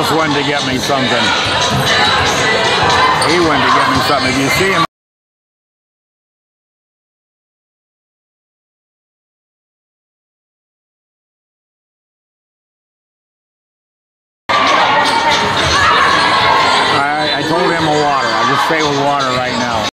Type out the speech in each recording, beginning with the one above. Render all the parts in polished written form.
almost went to get me something. He went to get me something. If you see him. I told him a water. I'll just stay with water right now.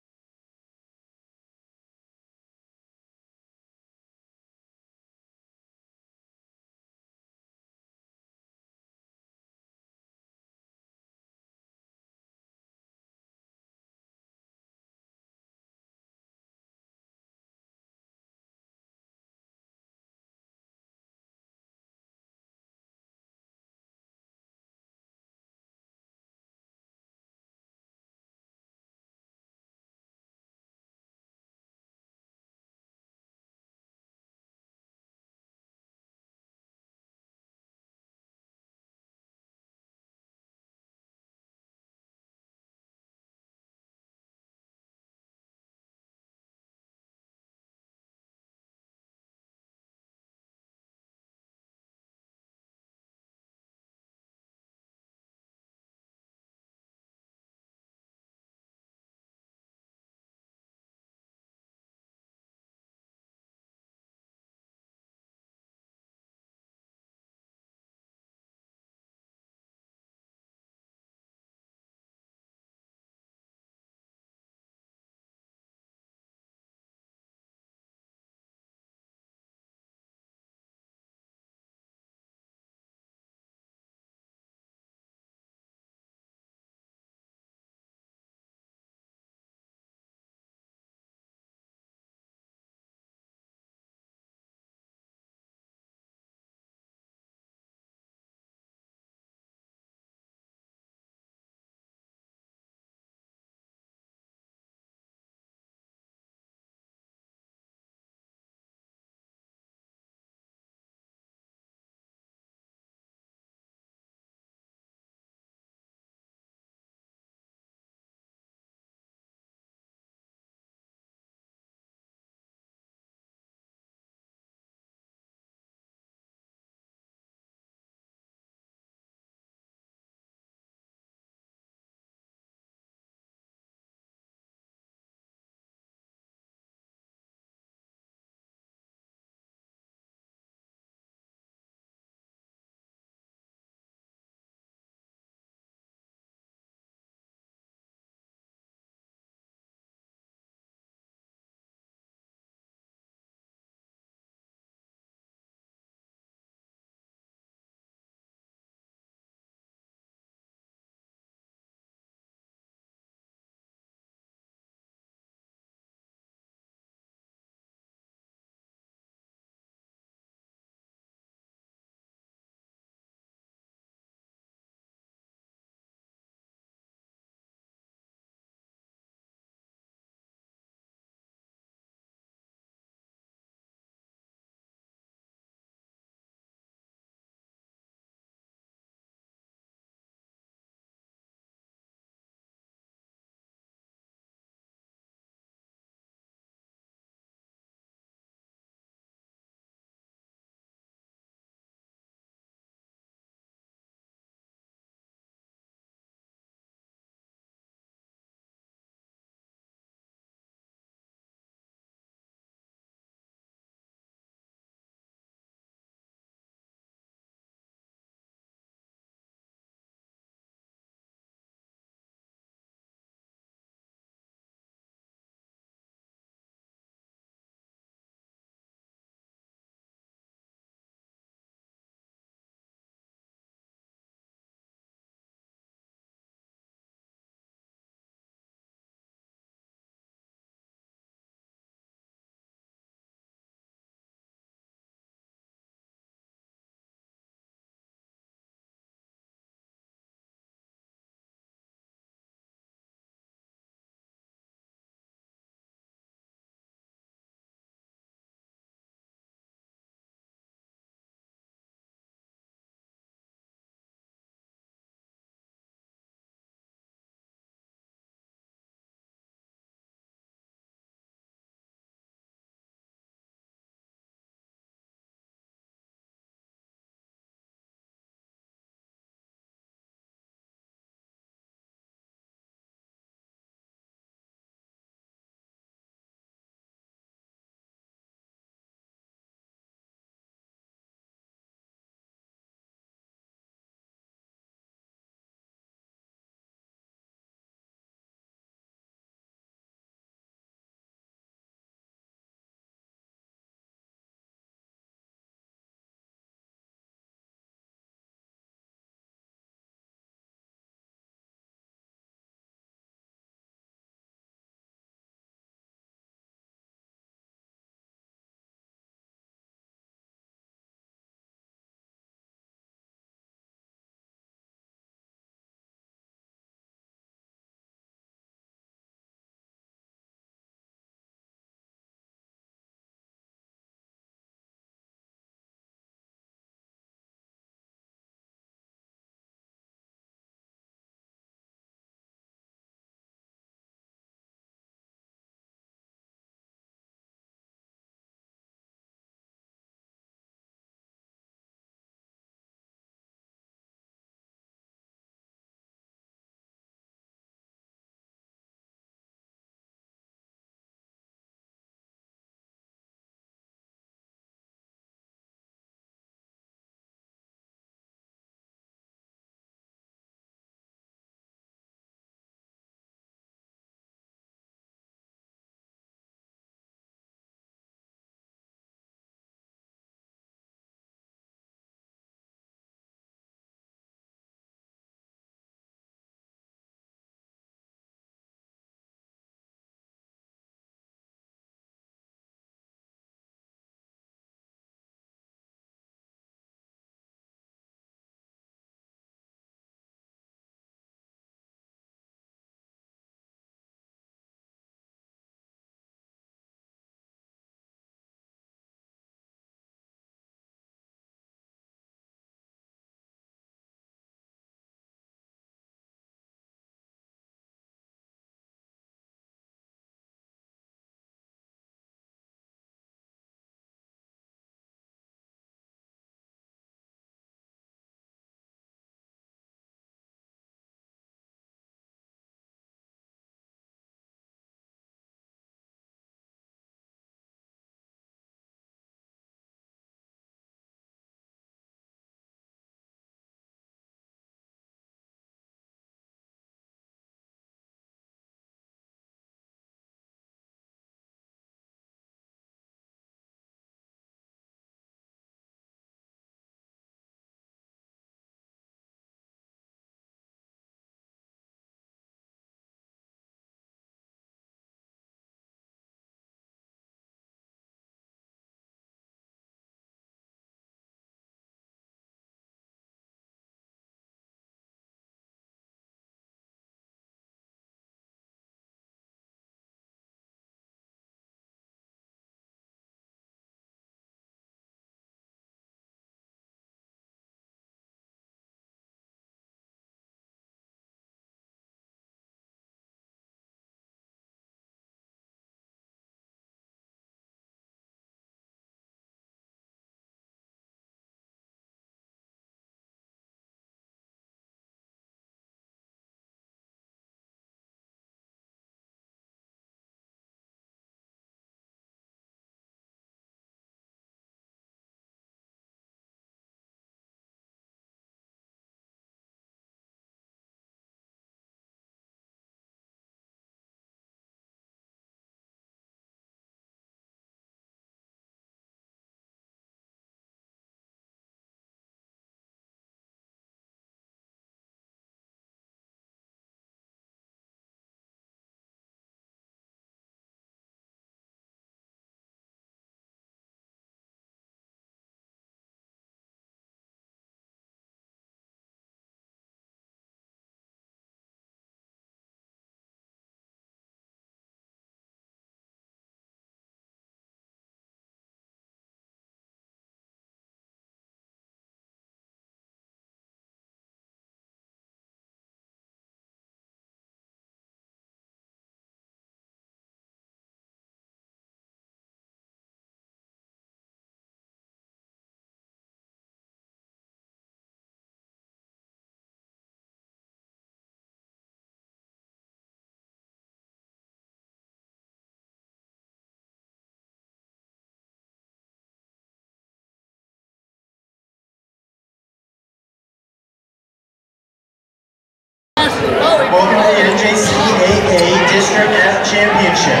Welcome to the NJCAA District F Championship.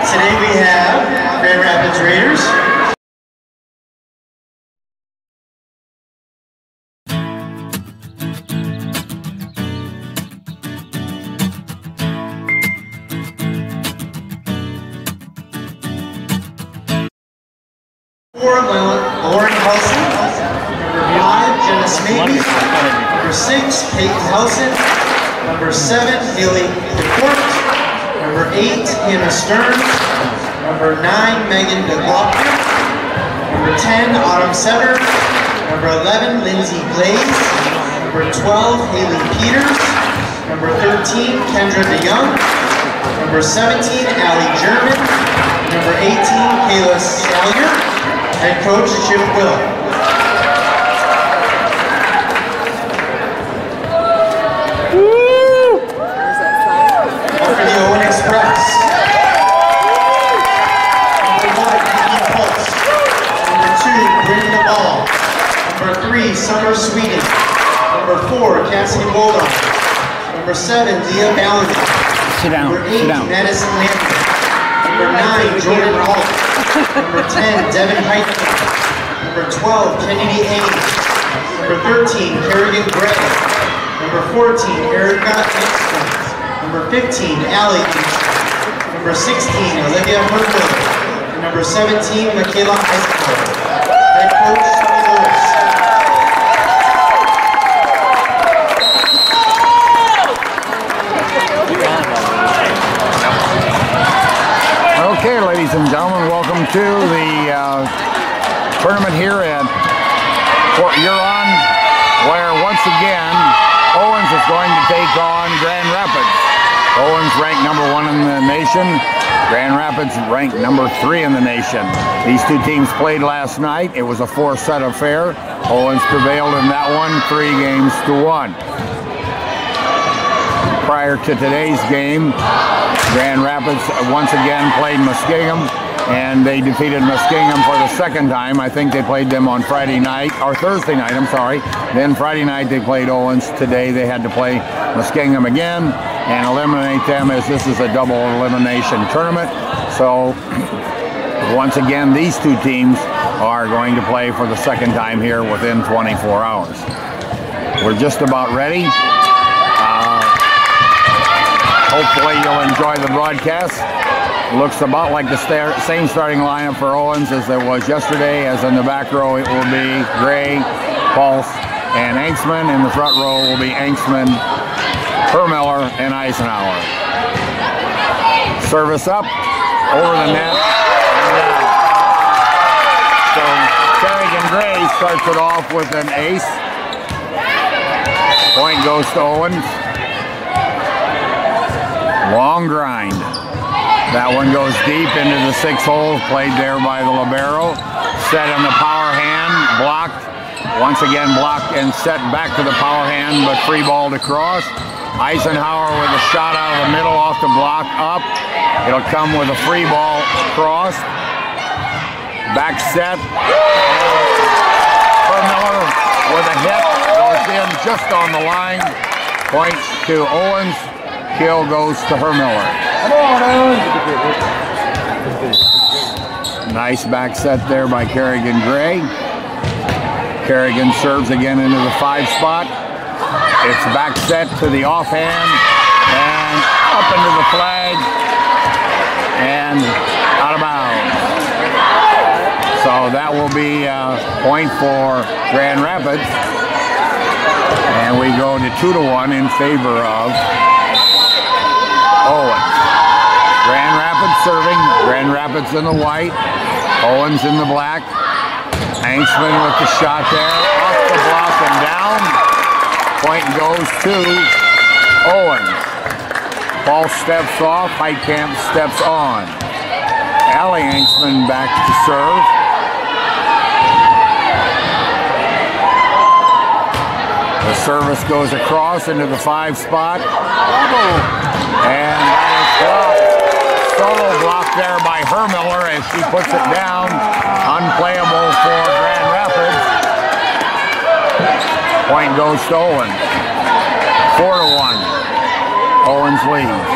Today we have Grand Rapids Raiders. Lauren Housen. Number 5, Jenna Smavey. Number 6, Peyton Housen. Number 7, Haley DeCourt. Number 8, Hannah Stearns. Number 9, Megan DeGlocker. Number 10, Autumn Setter. Number 11, Lindsay Glaze. Number 12, Haley Peters. Number 13, Kendra DeYoung. Number 17, Allie German. Number 18, Kayla Salyer. Head coach, Chip Will. Woo! For the Owen Express. Number 1, Nikki Pulse. Number 2, Brenda Ball. Number 3, Summer Sweeting. Number 4, Cassidy Bulldog. Number 7, Leah Ballinger. Sit down. Number 8, Sit down. Madison Lambert. Number 9, Jordan Hall. Number 10, Devin Heitman. Number 12, Kennedy Ames. Number 13, Kerrigan Gray. Number 14, Erica Engston. Number 15, Allie Engston. Number 16, Olivia Hertwig. And number 17, Michaela Eisenhower. Head coach, Sonny Lewis. Okay, ladies and gentlemen, welcome to the tournament here at Fort Huron, where once again Owens is going to take on Grand Rapids. Owens ranked number 1 in the nation, Grand Rapids ranked number 3 in the nation. These two teams played last night. It was a 4-set affair. Owens prevailed in that one, 3-1. Prior to today's game, Grand Rapids once again played Muskingum, and they defeated Muskingum for the second time. I think they played them on Friday night, or Thursday night, I'm sorry. Then Friday night they played Owens. Today they had to play Muskingum again and eliminate them, as this is a double elimination tournament. So once again, these two teams are going to play for the second time here within 24 hours. We're just about ready. Hopefully you'll enjoy the broadcast. Looks about like the same starting lineup for Owens as it was yesterday. As in the back row it will be Gray, Pulse, and Anksman. In the front row will be Anksman, Hermiller, and Eisenhower. Service up, over the net, and down. So Kerrigan Gray starts it off with an ace. Point goes to Owens. Long grind. That one goes deep into the 6 hole, played there by the libero. Set in the power hand, blocked. Once again blocked and set back to the power hand, but free balled across. Eisenhower with a shot out of the middle off the block up. It'll come with a free ball across. Back set. Hermiller with a hit, goes in just on the line. Points to Owens. Kill goes to Hermiller. Come on, Owens. Nice back set there by Kerrigan Gray. Kerrigan serves again into the 5 spot. It's back set to the offhand and up into the flag and out of bounds. So that will be a point for Grand Rapids. And we go to 2-1 in favor of Owens. Grand Rapids serving. Grand Rapids in the white. Owens in the black. Hanksman with the shot there. Off the block and down. Point goes to Owens. Ball steps off. Heitkamp steps on. Allie Hanksman back to serve. The service goes across into the 5 spot. And that is blocked. Solo blocked there by Hermiller as she puts it down. Unplayable for Grand Rapids. Point goes to Owens. 4-1. Owens leads.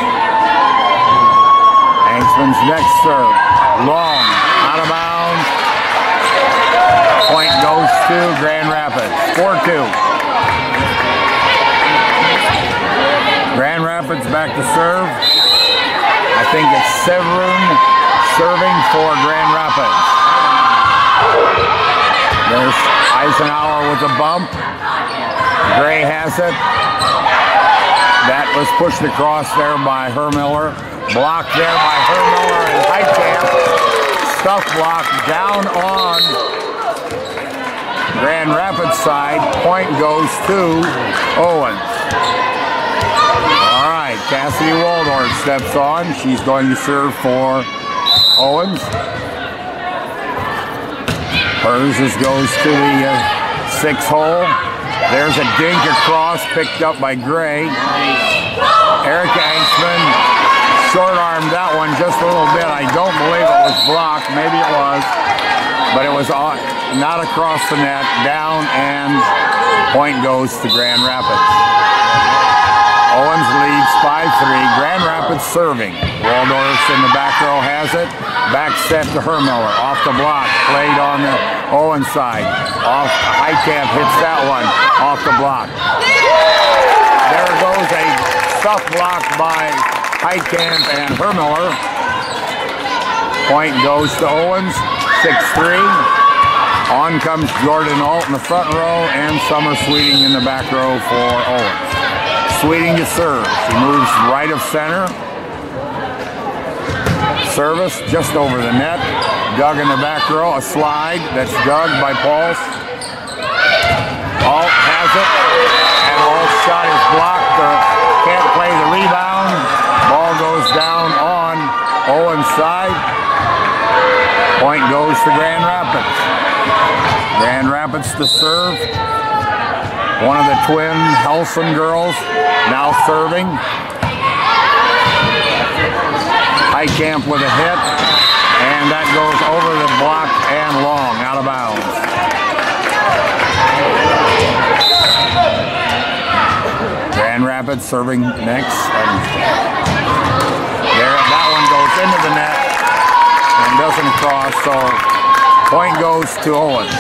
Hanksman's next serve. Long. Out of bounds. Point goes to Grand Rapids. 4-2. Grand Rapids back to serve. I think it's Severin serving for Grand Rapids. There's Eisenhower with a bump. Gray has it. That was pushed across there by Hermiller. Blocked there by Hermiller and Heitkamp. Stuff block down on Grand Rapids side. Point goes to Owens. All right, Cassidy Waldorf steps on. She's going to serve for Owens. Hers goes to the 6-hole. There's a dink across, picked up by Gray. Erica Hanksman short-armed that one just a little bit. I don't believe it was blocked. Maybe it was. But it was not across the net. Down, and point goes to Grand Rapids. Owens leads 5-3. Grand Rapids serving. Waldorf in the back row has it. Back set to Hermiller. Off the block. Played on the Owens side. Off. Heitkamp hits that one. Off the block. There goes a stuff block by Heitkamp and Hermiller. Point goes to Owens. 6-3. On comes Jordan Alt in the front row and Summer Sweeting in the back row for Owens. Sweeting to serve. She moves right of center. Service just over the net. Dug in the back row. A slide that's dug by Pauls. Alt has it. And Alt's shot is blocked. Can't play the rebound. Ball goes down on Owens' side. Point goes to Grand Rapids. Grand Rapids to serve. One of the twin Helson girls now serving. Heitkamp with a hit, and that goes over the block and long, out of bounds. Grand Rapids serving next, and there, that one goes into the net and doesn't cross, so point goes to Owens.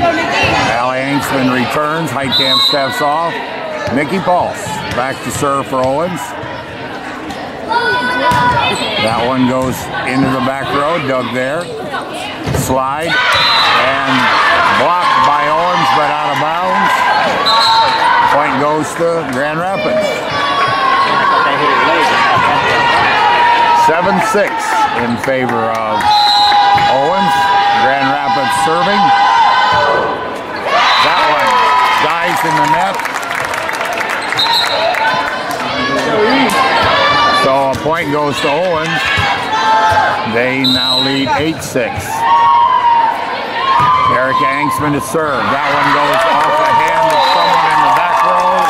Allie Hanksman returns. Heitkamp steps off. Mickey Pauls back to serve for Owens. That one goes into the back row. Dug there. Slide. And blocked by Owens, but out of bounds. Point goes to Grand Rapids. 7-6 in favor of Owens. Grand Rapids serving. That one dies in the net. So a point goes to Owens. They now lead 8-6. Erica Hanksman to serve. That one goes off the hand of someone in the back row.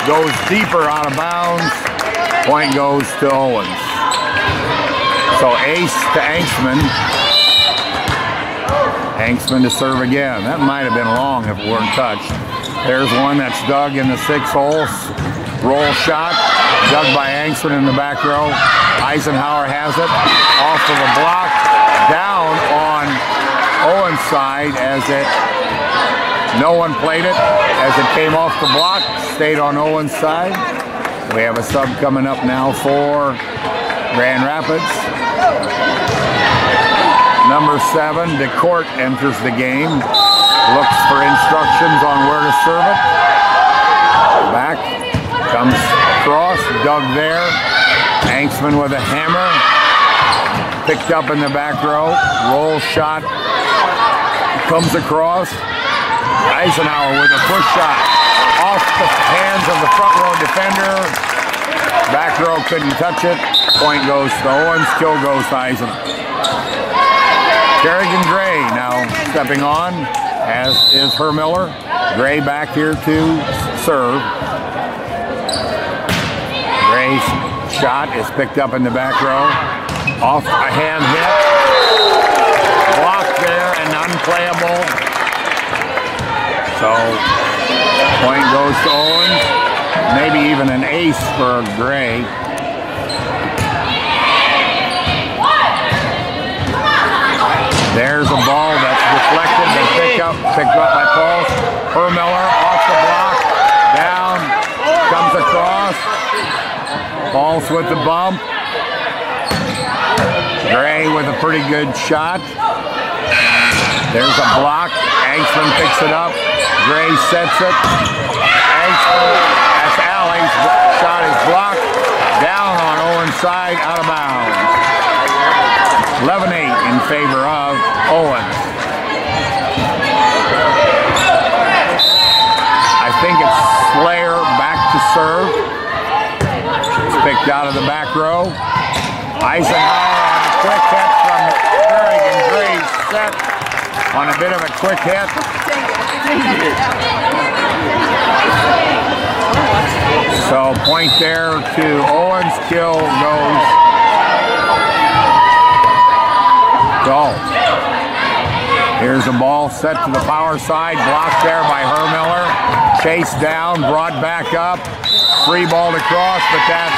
Goes deeper out of bounds. Point goes to Owens. So ace to Hanksman. Hanksman to serve again. That might have been long if it weren't touched. There's one that's dug in the 6-hole. Roll shot. Dug by Hanksman in the back row. Eisenhower has it. Off of a block. Down on Owens' side as it, no one played it. As it came off the block, stayed on Owens' side. We have a sub coming up now for Grand Rapids. Number 7, DeCourt enters the game. Looks for instructions on where to serve it. Back. Comes across. Dug there. Hanksman with a hammer. Picked up in the back row. Roll shot. Comes across. Eisenhower with a push shot. Off the hands of the front row defender. Back row couldn't touch it. Point goes to Owens. Kill goes to Eisenhower. Kerrigan Gray now stepping on, as is Hermiller. Gray back here to serve. Gray's shot is picked up in the back row. Off a hand hit. Blocked there and unplayable. So, point goes to Owens. maybe even an ace for Gray. There's a ball that's deflected and picked up by Pauls. Hermiller off the block, down, comes across. Pauls with the bump. Gray with a pretty good shot. There's a block. Angstman picks it up. Gray sets it. Angstman, that's Alley's shot is blocked. Down on Owens' side, out of bounds. 11-8 in favor of Owens. I think it's Slayer back to serve. It's picked out of the back row. Eisenhower on a quick hit from Craig, and Gray's set on a bit of a quick hit. So point there to Owens. Kill goes goal. Here's a ball set to the power side, blocked there by Hermiller. Chased down, brought back up. Free ball to cross, but that's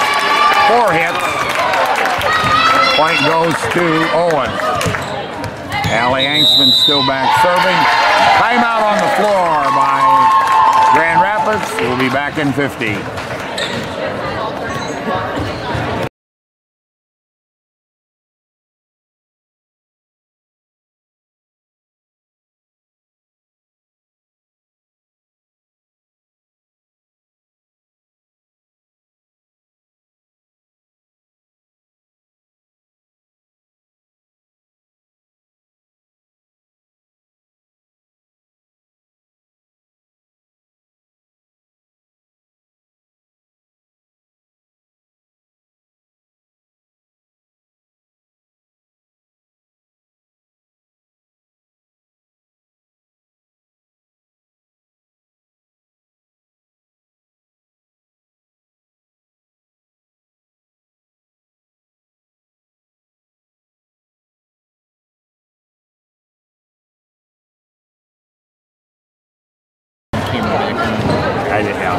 4 hits. Point goes to Owens. Allie Angstman still back serving. Timeout on the floor by Grand Rapids. We'll be back in 50. I didn't know.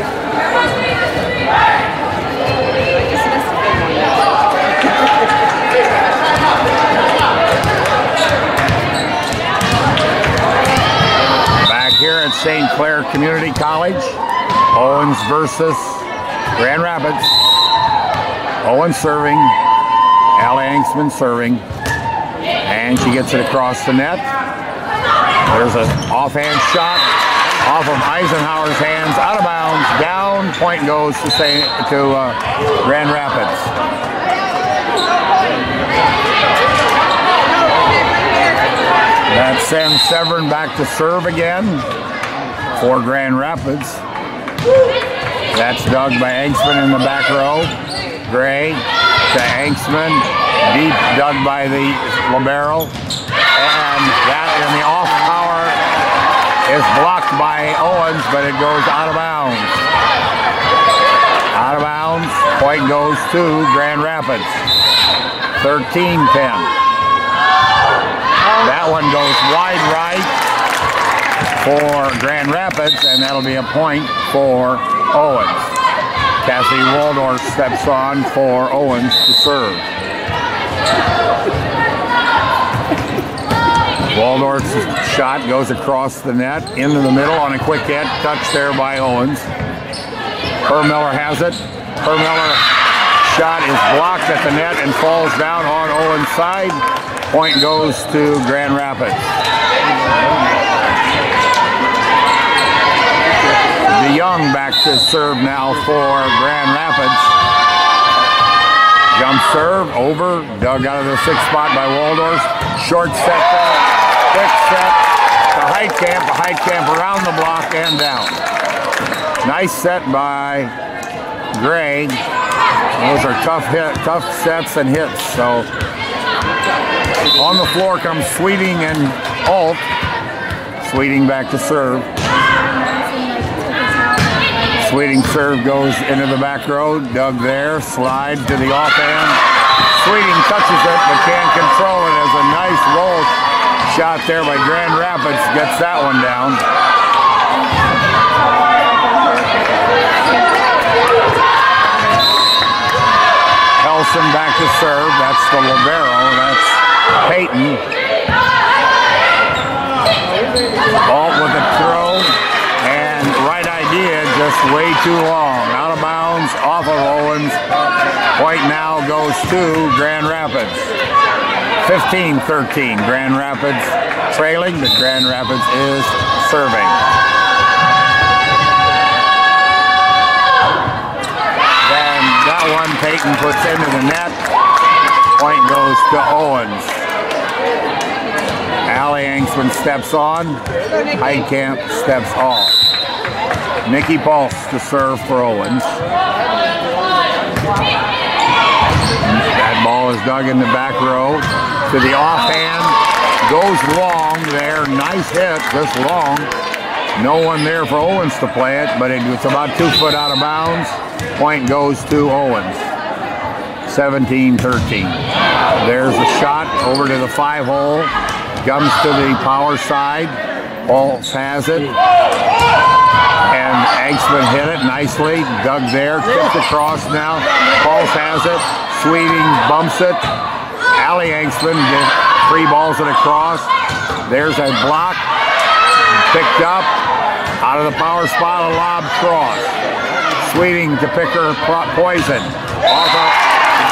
Back here at St. Clair Community College, Owens versus Grand Rapids. Owens serving, Allie Angstman serving, and she gets it across the net. There's an offhand shot. Off of Eisenhower's hands, out of bounds, down, point goes to Grand Rapids. That sends Severn back to serve again for Grand Rapids. That's dug by Angstman in the back row. Gray to Angstman, deep dug by the libero, and that in the off power is blocked by Owens, but it goes out of bounds. Out of bounds, point goes to Grand Rapids. 13-10. That one goes wide right for Grand Rapids, and that'll be a point for Owens. Cassie Waldorf steps on for Owens to serve. Waldorf's shot goes across the net, into the middle on a quick hit, touched there by Owens. Hermiller has it. Hermiller shot is blocked at the net and falls down on Owens' side. Point goes to Grand Rapids. DeYoung back to serve now for Grand Rapids. Jump serve, over, dug out of the 6th spot by Waldorf. Short set there. Quick set to Heitkamp around the block and down. Nice set by Gray. Those are tough sets and hits. So on the floor comes Sweeting and Alt. Sweeting back to serve. Sweeting serve goes into the back row. Dug there, slide to the offhand. Sweeting touches it but can't control it as a nice roll shot there by Grand Rapids gets that one down. Wilson back to serve. That's the libero. That's Peyton. Alt with a throw. And right idea, just way too long. Out of bounds, off of Owens. Point now goes to Grand Rapids. 15-13. Grand Rapids trailing, but Grand Rapids is serving. Then that one Peyton puts into the net. Point goes to Owens. Allie Angsman steps on. Heidkamp steps off. Nikki Pulse to serve for Owens. That ball is dug in the back row. To the offhand. Goes long there. Nice hit. Just long. No one there for Owens to play it, but it's about 2 foot out of bounds. Point goes to Owens. 17-13. There's a shot over to the 5-hole. Comes to the power side. Pulse has it. And Angsman hit it nicely. Dug there. Tipped across now. Pulse has it. Sweeting bumps it. Allie Angsman did 3 balls it across. There's a block. Picked up. Out of the power spot, a lob cross. Sweeting to pick her poison.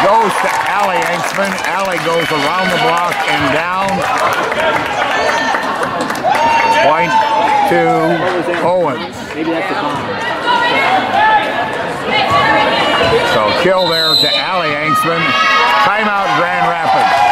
Goes to Allie Angsman. Allie goes around the block and down. Point to Owens. So kill there to Allie Angsman. Timeout Grand Rapids.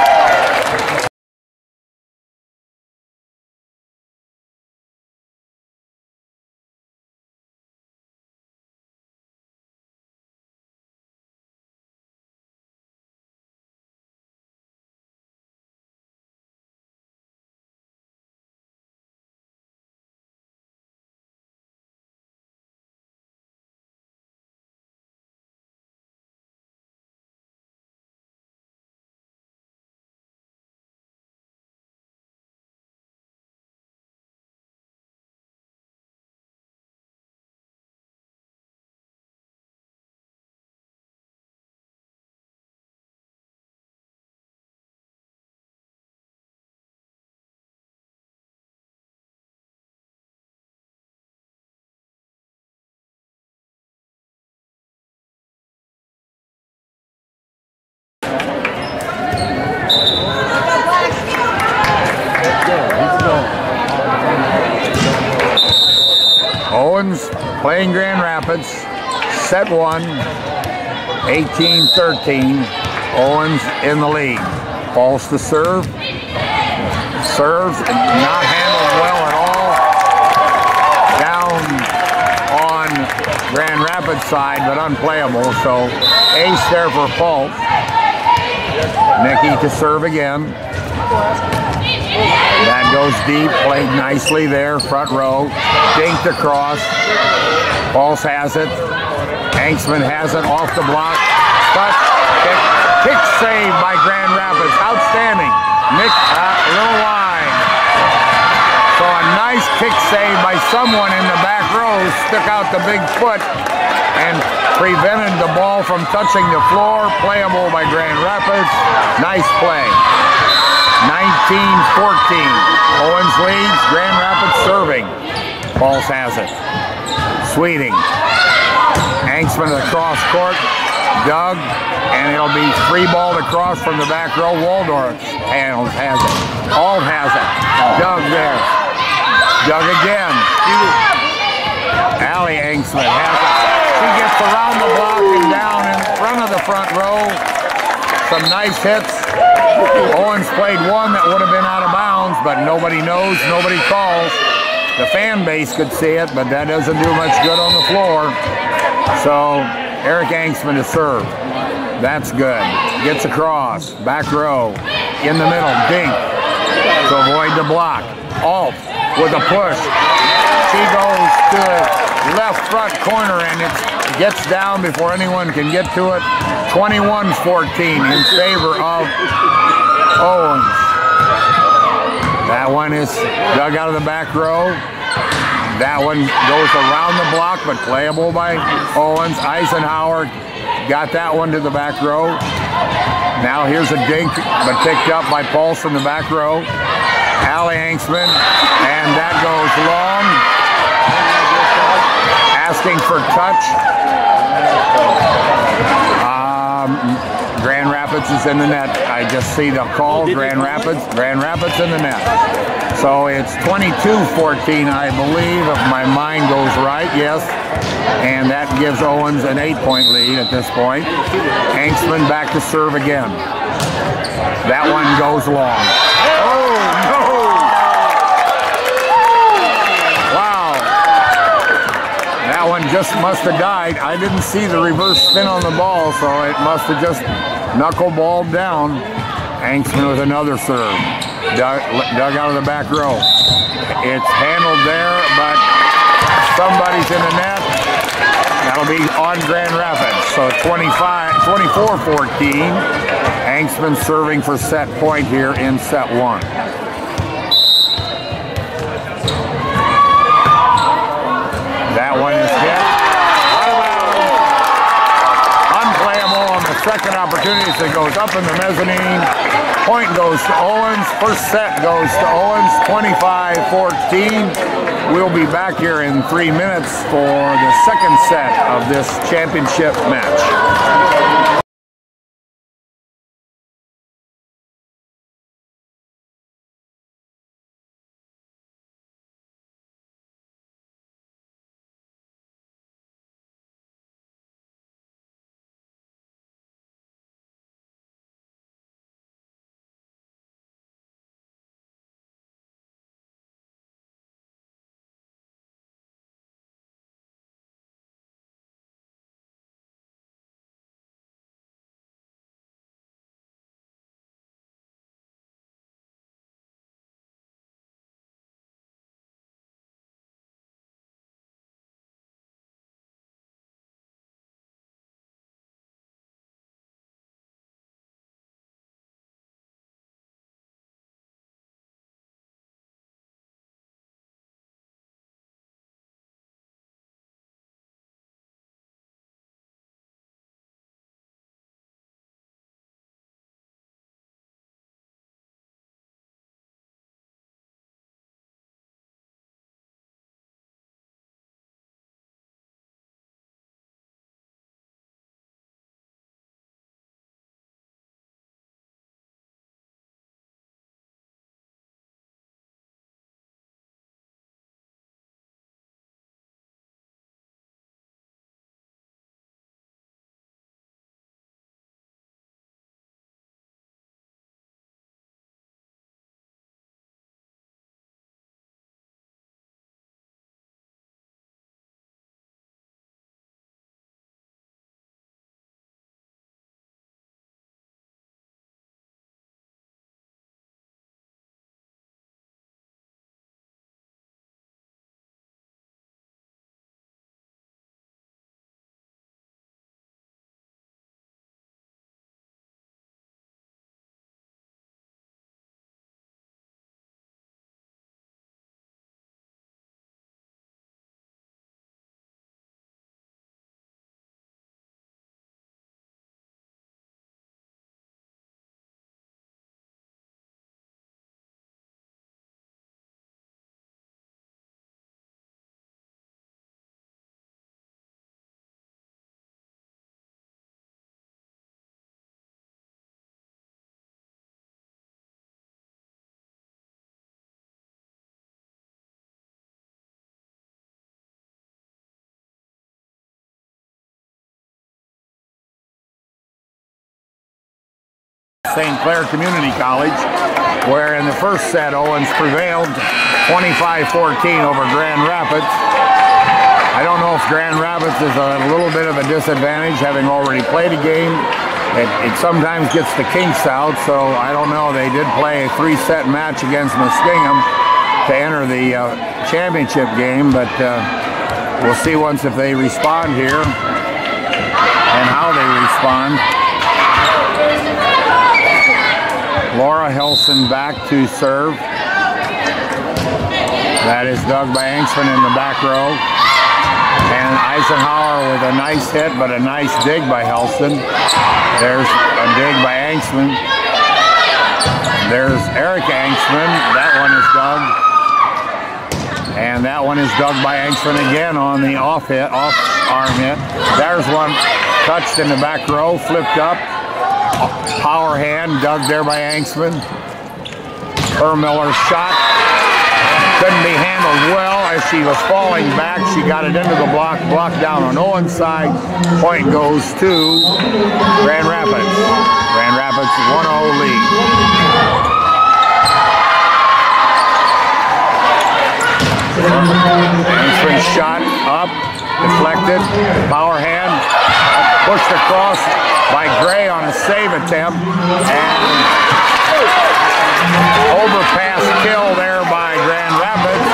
Owens playing Grand Rapids, set 1, 18-13. Owens in the lead. Pulse to serve. Serves, not handled well at all. Down on Grand Rapids side, but unplayable. So ace there for Pulse. Nikki to serve again. That goes deep, played nicely there, front row. Dinked across. Pulse has it. Angsman has it off the block. Touch, kick save by Grand Rapids. Outstanding. Nick, little line. So a nice kick save by someone in the back row. Stuck out the big foot and prevented the ball from touching the floor. Playable by Grand Rapids. Nice play. 19-14. Owens leads. Grand Rapids serving. Pulse has it. Sweeting. Angsman to the cross court. Dug. And it'll be 3-balled across from the back row. Waldorf has it. Alt has it. Dug there. Dug again. Allie Angsman has it. She gets around the block and down in front of the front row. Some nice hits. Owens played one that would have been out of bounds, but nobody knows, nobody calls. The fan base could see it, but that doesn't do much good on the floor. So Eric Angsman to serve. That's good. Gets across. Back row. In the middle. Dink. To avoid the block. Alt with a push. She goes to the left front corner and it gets down before anyone can get to it. 21-14 in favor of Owens. That one is dug out of the back row. That one goes around the block, but playable by Owens. Eisenhower got that one to the back row. Now here's a dink, but picked up by Pulse in the back row. Allie Hanksman, and that goes long. Asking for touch. Grand Rapids is in the net. I just see the call. Grand Rapids in the net. So it's 22-14, I believe, if my mind goes right. Yes. And that gives Owens an 8-point lead at this point. Hanksman back to serve again. That one goes long. Oh, no! Wow. That one just must have died. I didn't see the reverse spin on the ball, so it must have just knuckleballed down. Hanksman with another serve. Dug out of the back row. It's handled there, but somebody's in the net. That'll be on Grand Rapids. So 24-14. Hanksman serving for set point here in set one. That one is hit. Unplayable on the second opportunity. So it goes up in the mezzanine. Point goes to Owens. First set goes to Owens. 25-14. We'll be back here in 3 minutes for the second set of this championship match. St. Clair Community College, where in the first set Owens prevailed 25-14 over Grand Rapids. I don't know if Grand Rapids is a little bit of a disadvantage, having already played a game. It sometimes gets the kinks out, so I don't know. They did play a 3-set match against Muskingum to enter the championship game, but we'll see once if they respond here and how they respond. Laura Helson back to serve. That is dug by Hanksman in the back row. And Eisenhower with a nice hit, but a nice dig by Helston. There's a dig by Angstman. There's Eric Angstman. That one is dug. And that one is dug by Angstman again on the off arm hit. There's one touched in the back row, flipped up. Power hand dug there by Angstman. Miller's shot couldn't be handled well as she was falling back. She got it into the block down on Owens' side. Point goes to Grand Rapids. Grand Rapids 1-0 lead. Angstman shot up, deflected, power hand, pushed across by Gray on a save attempt, and overpass kill there by Grand Rapids,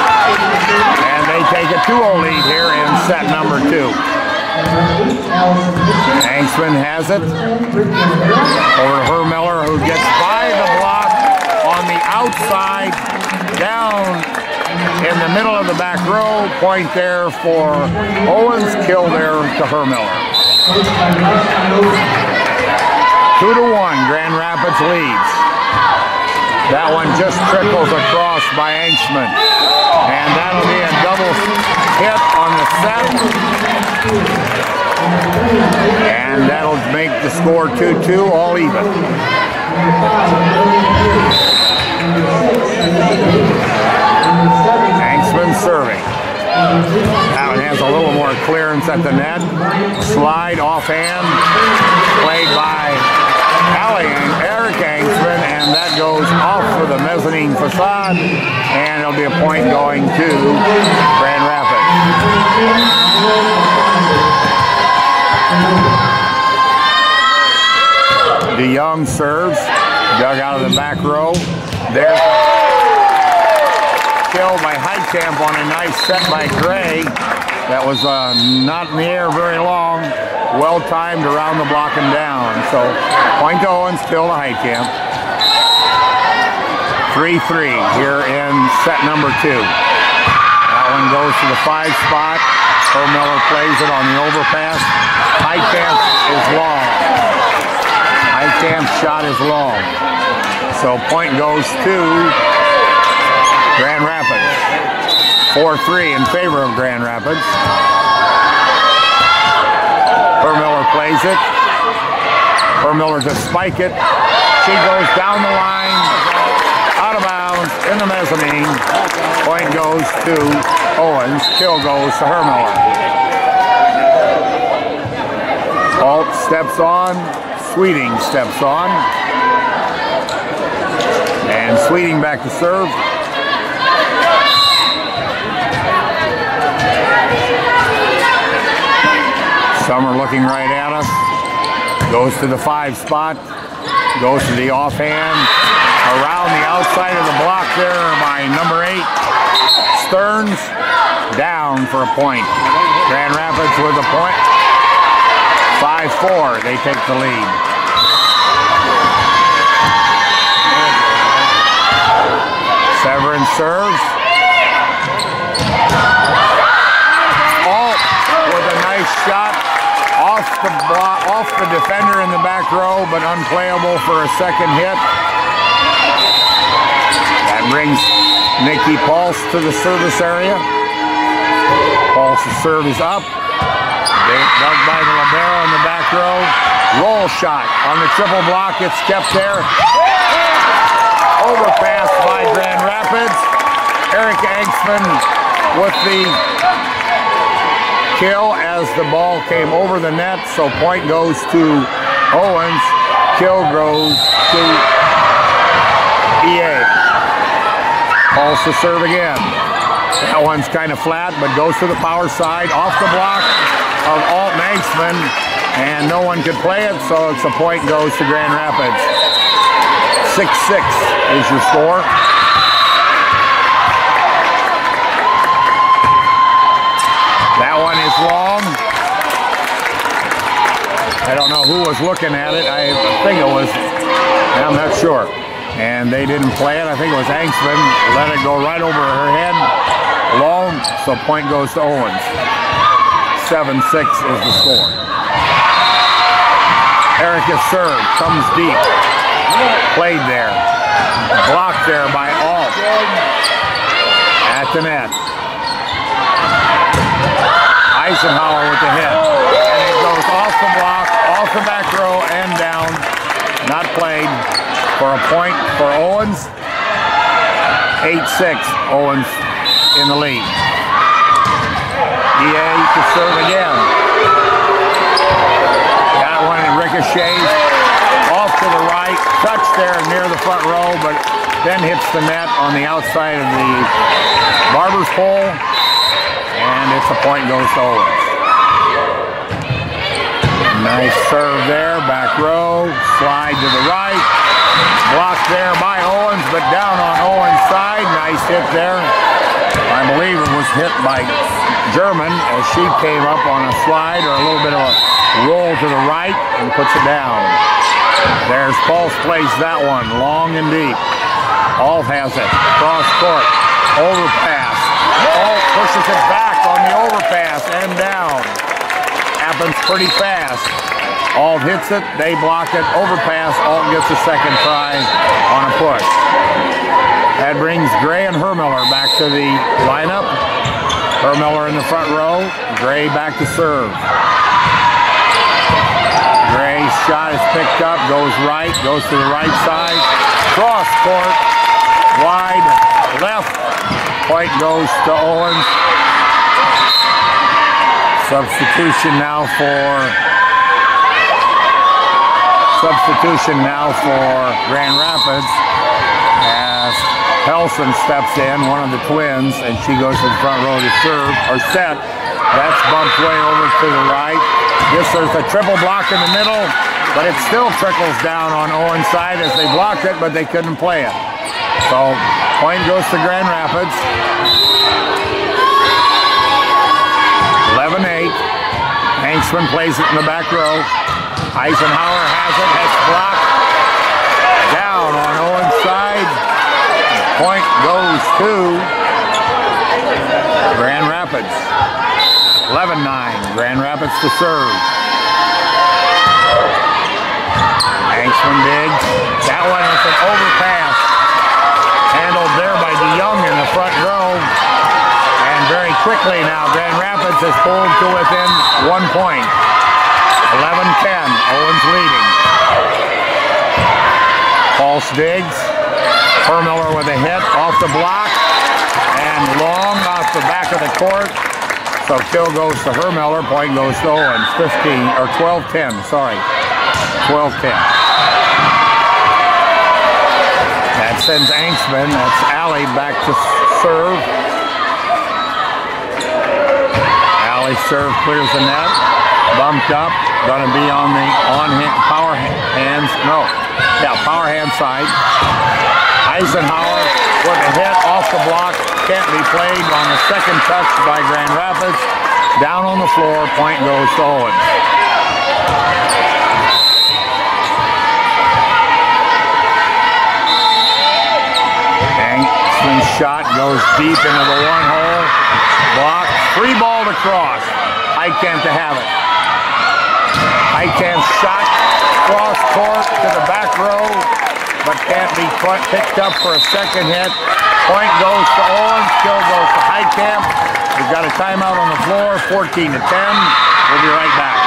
and they take a 2-0 lead here in set number 2. Angstman has it over to Hermiller, who gets by the block on the outside, down in the middle of the back row. Point there for Owens, kill there to Hermiller. 2-1, Grand Rapids leads. That one just trickles across by Angstman. And that'll be a double hit on the set. And that'll make the score 2-2, all even. Angstman serving. That one has a little more clearance at the net. Slide offhand, played by Eric Angstman, and that goes off for the mezzanine facade, and it'll be a point going to Grand Rapids. DeYoung serves, dug out of the back row. There's a kill by Heitkamp on a nice set by Gray. That was not in the air very long. Well timed around the block and down. So point to Owens, kill to Heitkamp. 3-3 here in set number 2. That one goes to the 5 spot. Hermiller plays it on the overpass. Heitkamp is long. Heitkamp's shot is long. So point goes to Grand Rapids. 4-3 in favor of Grand Rapids. Hermiller plays it. Hermiller to spike it. She goes down the line, out of bounds, in the mezzanine. Point goes to Owens. Kill goes to Hermiller. Alt steps on. Sweeting steps on. And Sweeting back to serve. Summer looking right at us. Goes to the 5 spot. Goes to the offhand. Around the outside of the block there by number 8. Stearns. Down for a point. Grand Rapids with a point. 5-4. They take the lead. Severin serves. Alt with a nice shot. Off the defender in the back row, but unplayable for a second hit. That brings Nikki Pulse to the service area. Pulse's serve is up. Dug by the libero in the back row. Roll shot on the triple block. It's kept there. Overpass by Grand Rapids. Eric Angstman with the kill as the ball came over the net, so point goes to Owens, kill goes to EA. Pulse to serve again. That one's kind of flat, but goes to the power side, off the block of Alt and Angstman, and no one could play it, so it's a point goes to Grand Rapids. 6-6 is your score. That one is long. I don't know who was looking at it. I think it was, I'm not sure. And they didn't play it. I think it was Angstman. Let it go right over her head. Long, so point goes to Owens. 7-6 is the score. Erica's serve comes deep. Played there. Blocked there by Alt. At the net. Eisenhower with the hit. And it goes off the block, off the back row, and down. Not played for a point for Owens. 8-6, Owens in the lead. EA to serve again. That one ricochets off to the right, touched there near the front row, but then hits the net on the outside of the barber's pole, and it's a point, goes to Owens. Nice serve there, back row, slide to the right, blocked there by Owens, but down on Owens' side. Nice hit there. I believe it was hit by German as she came up on a slide or a little bit of a roll to the right and puts it down. There's Pulse, plays that one long and deep. Alt has it, cross court, overpass. Alt pushes it back on the overpass and down. Happens pretty fast. Alt hits it, they block it, overpass, Alt gets a second try on a push. That brings Gray and Hermiller back to the lineup. Hermiller in the front row, Gray back to serve. Gray's shot is picked up, goes right, goes to the right side. Cross court, wide, left. Point goes to Owens. Substitution now for Grand Rapids as Helson steps in, one of the twins, and she goes to the front row to serve, or set. That's bumped way over to the right. There's a triple block in the middle, but it still trickles down on Owens' side as they blocked it, but they couldn't play it. So, point goes to Grand Rapids. 11-8. Hanksman plays it in the back row. Eisenhower has it, has blocked. Down on Owens' side. Point goes to Grand Rapids. 11-9, Grand Rapids to serve. Hanksman digs. That one is an overpass. Handled there by DeYoung in the front row. And very quickly now, Grand Rapids has pulled to within 1 point. 11-10, Owens leading. Pulse digs. Hermiller with a hit off the block. And long off the back of the court. So kill goes to Hermiller, point goes to Owens. 12-10, sorry. 12-10. That sends Hanksman, that's Allie back to serve. Allie's serve clears the net. Bumped up, gonna be on the power hand side. Eisenhower with a hit off the block, can't be played on the second touch by Grand Rapids. Down on the floor, point goes to Owens. Hanksman's shot goes deep into the one hole. Block, free ball to cross. Heitkamp to have it. Heitkamp shot cross court to the back row, but can't be picked up for a second hit. Point goes to Owens, kill goes to Heitkamp. We've got a timeout on the floor, 14-10. We'll be right back.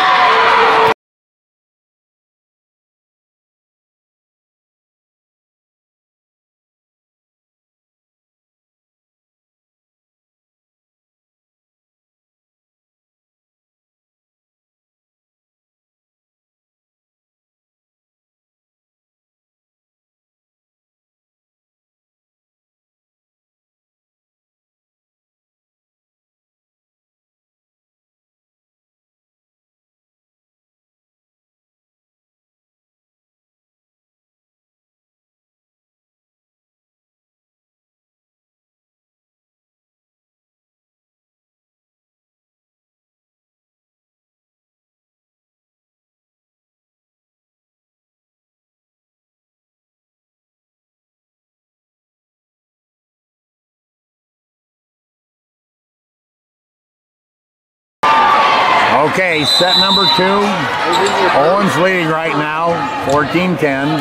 Okay, set number 2. Owens leading right now, 14-10.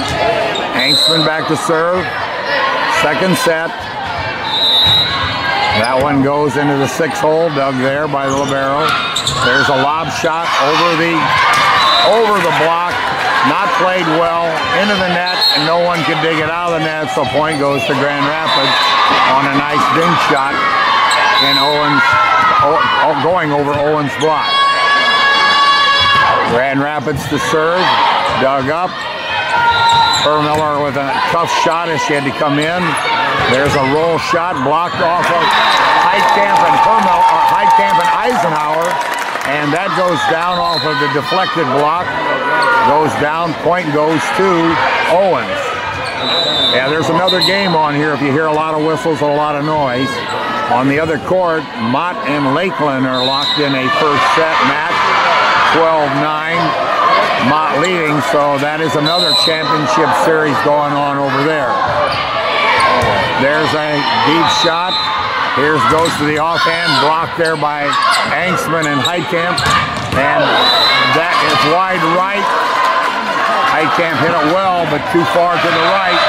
Angstman back to serve. Second set. That one goes into the 6-hole, dug there by the libero. There's a lob shot over the block, not played well, into the net, and no one could dig it out of the net, so point goes to Grand Rapids on a nice dink shot in Owens, going over Owens' block. Grand Rapids to serve, dug up. Miller with a tough shot as she had to come in. There's a roll shot blocked off of Heitkamp and Eisenhower, and that goes down off of the deflected block. Goes down, point goes to Owens. Yeah, there's another game on here if you hear a lot of whistles and a lot of noise. On the other court, Mott and Lakeland are locked in a first set match, 12-9. Mott leading, so that is another championship series going on over there. There's a deep shot. Here's goes to the offhand, blocked there by Angstman and Heitkamp, and that is wide right. Heitkamp hit it well, but too far to the right.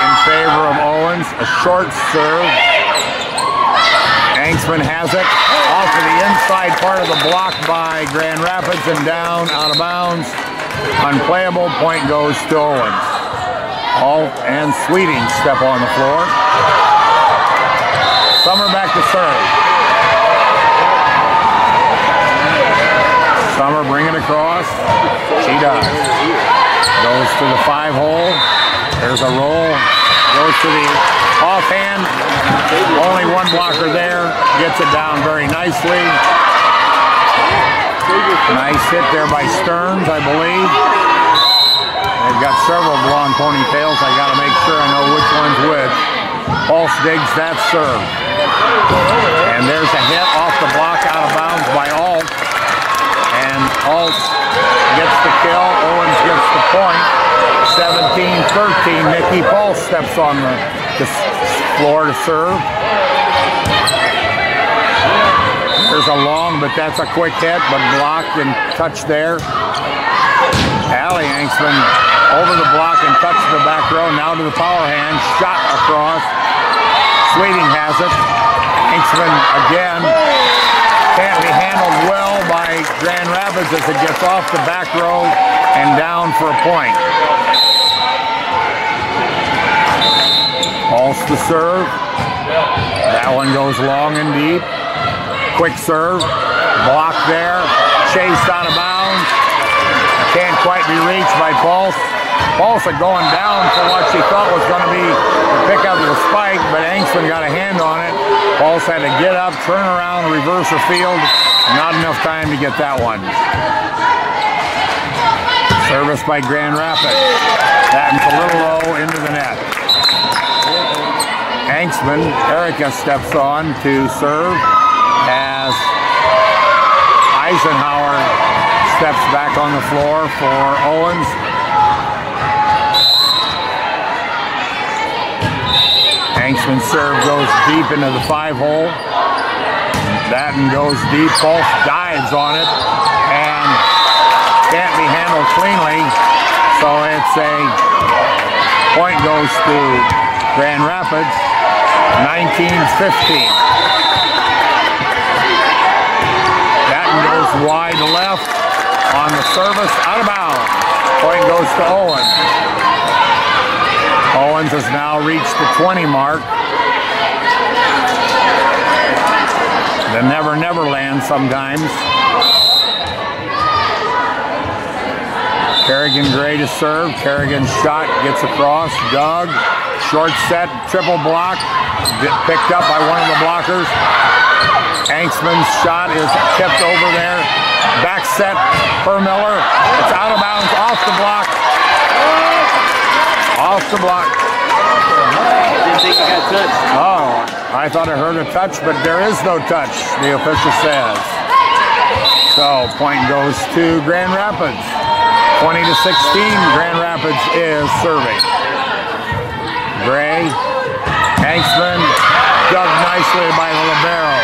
in favor of Owens. A short serve. Angstman has it off of the inside part of the block by Grand Rapids and down, out of bounds. Unplayable. Point goes to Owens. Alt and Sweeting step on the floor. Summer back to serve. Summer bring it across. She does. Goes to the 5-hole. There's a roll. Goes to the offhand. Only one blocker there. Gets it down very nicely. Nice hit there by Stearns, I believe. They've got several blonde ponytails. I got to make sure I know which one's which. Pulse digs that serve. And there's a hit off the block out of bounds by Alt. And Alt gets the kill. Owens gets the point. 17-13. Nikki Pulse steps on the floor to serve. There's a long, but that's a quick hit, but blocked and touched there. Allie Angstman over the block and touched the back row. Now to the power hand. Shot across. Sweeting has it. Angstman again. Can't be handled well by Grand Rapids as it gets off the back row and down for a point. Pulse to serve. That one goes long and deep. Quick serve. Blocked there. Chased out of bounds. Can't quite be reached by Pulse. Pulse are going down for what she thought was going to be the pick up of the spike, but Angstman got a hand on it. Pulse had to get up, turn around, reverse her field. Not enough time to get that one. Service by Grand Rapids. That's a little low into the net. Angstman, Erica steps on to serve as Eisenhower steps back on the floor for Owens. Angstman's serve goes deep into the 5-hole. That one goes deep. Pulse dives on it and can't be handled cleanly. So it's a point goes to Grand Rapids, 19-15. That one goes wide left on the service, out of bounds. Point goes to Owens. Owens has now reached the 20 mark. The never land sometimes. Kerrigan Gray to serve. Kerrigan's shot gets across. Dug. Short set, triple block. Picked up by one of the blockers. Angstman's shot is tipped over there. Back set for Miller. It's out of bounds, off the block. Off the block. Didn't think you got touched. Oh, I thought I heard a touch, but there is no touch, the official says. So, point goes to Grand Rapids. 20-16, Grand Rapids is serving. Gray Angstman dug nicely by the libero.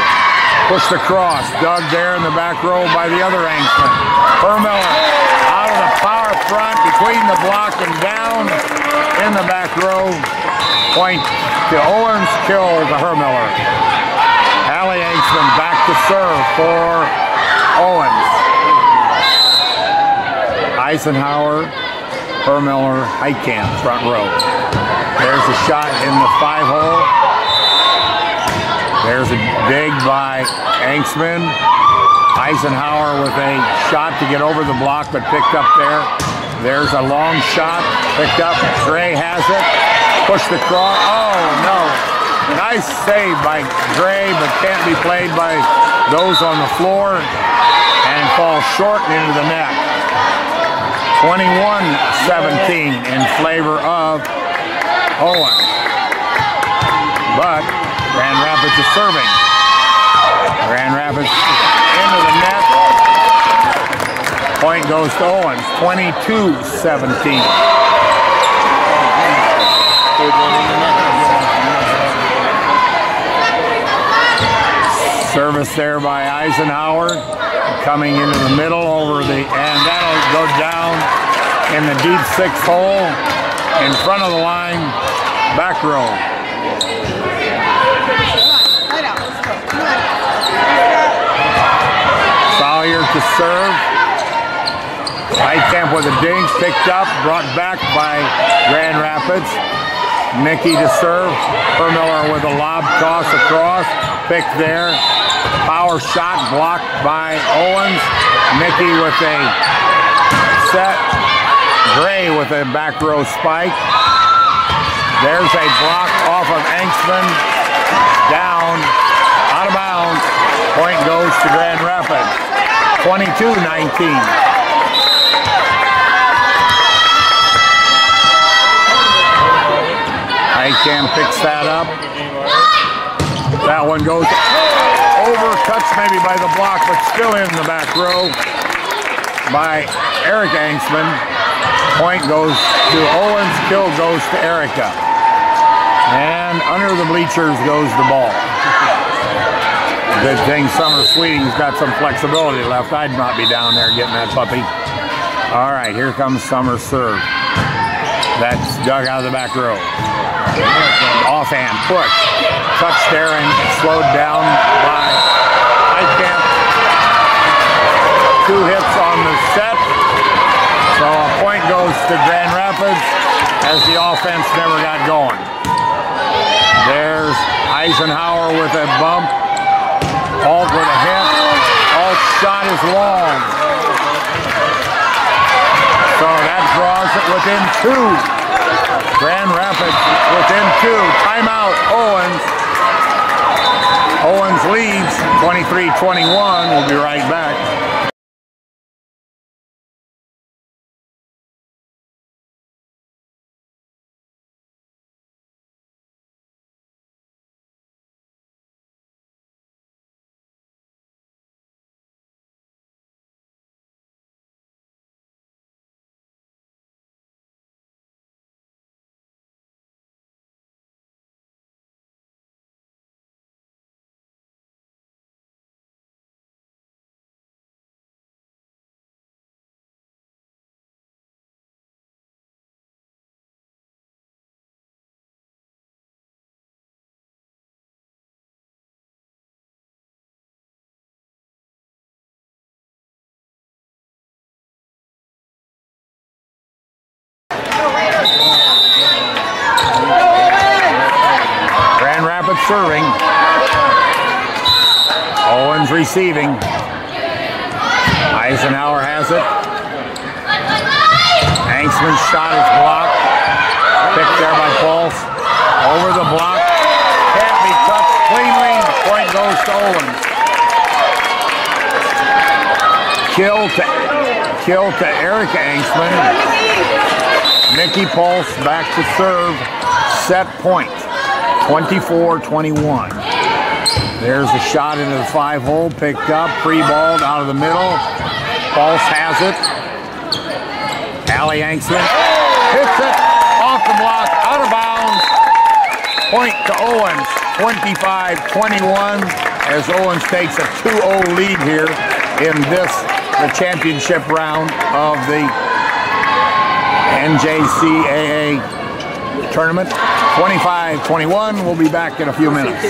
Pushed across, dug there in the back row by the other Angstman. Hermiller out of the power front between the block and down in the back row. Point to Owens, kill to Hermiller. Allie Angstman back to serve for Owens. Eisenhower, Hermiller, Heitkamp, front row. There's a shot in the 5-hole. There's a dig by Angstman. Eisenhower with a shot to get over the block, but picked up there. There's a long shot, picked up. Gray has it, pushed across. Oh, no. Nice save by Gray, but can't be played by those on the floor and falls short into the net. 21-17 in favor of Owens. But Grand Rapids is serving. Grand Rapids into the net. Point goes to Owens, 22-17. Service there by Eisenhower. Coming into the middle over the, and that'll go down in the deep 6th hole in front of the line, back row. Sawyer to serve. Heitkamp with a dink, picked up, brought back by Grand Rapids. Mickey to serve. Hermiller with a lob toss across, picked there. Power shot blocked by Owens. Mickey with a set. Gray with a back row spike. There's a block off of Angstman. Down, out of bounds. Point goes to Grand Rapids. 22-19. Heitkamp picks that up. That one goes over, touched maybe by the block, but still in the back row by Eric Angstman. Point goes to Owens, kill goes to Erica. And under the bleachers goes the ball. Good thing Summer Sweeting's got some flexibility left. I'd not be down there getting that puppy. All right, here comes Summer's serve. That's dug out of the back row. Offhand push. Touch there and slowed down by Heitkamp. 2 hits on the set. So a point goes to Grand Rapids as the offense never got going. There's Eisenhower with a bump. Alt with a hit. Alt's shot is long. So that draws it within 2. Grand Rapids within 2. Timeout, Owens. Owens leads 23-21. We'll be right back. Grand Rapids serving. Owens receiving. Eisenhower has it. Angstman's shot is blocked. Picked there by Pulse. Over the block. Can't be touched cleanly. Point goes to Owens. Kill to Eric Angstman. Mickey Pulse back to serve. Set point. 24-21. There's a shot into the 5-hole. Picked up. Free-balled out of the middle. Pulse has it. Allie Angstman hits it off the block. Out of bounds. Point to Owens, 25-21, as Owens takes a 2-0 lead here in the championship round of the NJCAA tournament. 25-21. We'll be back in a few minutes.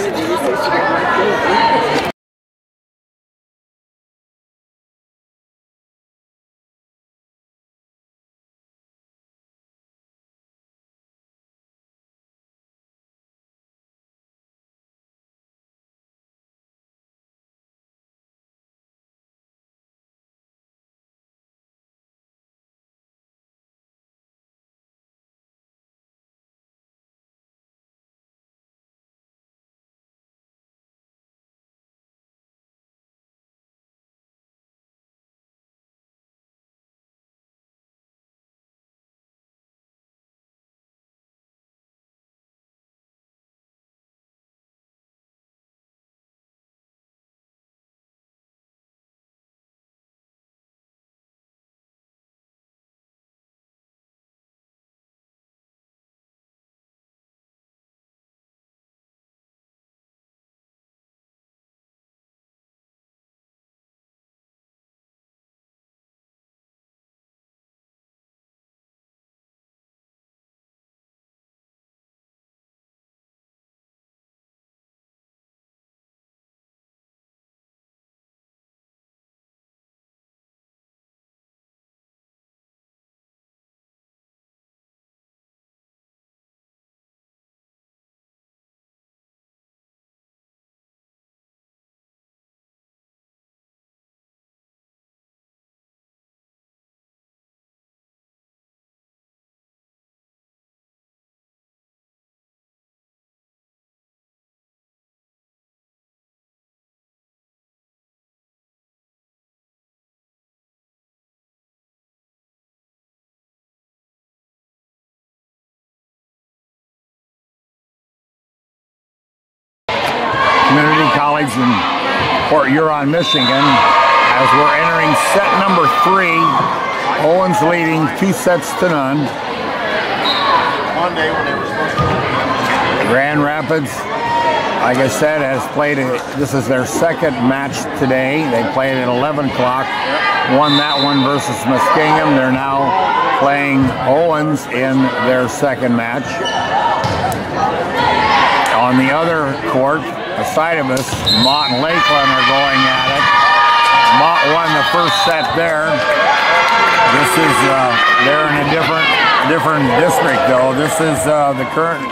Community College in Port Huron, Michigan, as we're entering set number 3. Owens leading 2-0. Grand Rapids, like I said, has played this is their second match today. They played at 11 o'clock, won that one versus Muskingum. They're now playing Owens in their second match. On the other court, aside of us, Mott and Lakeland are going at it. Mott won the first set there. This is, they're in a different district though. This is the current,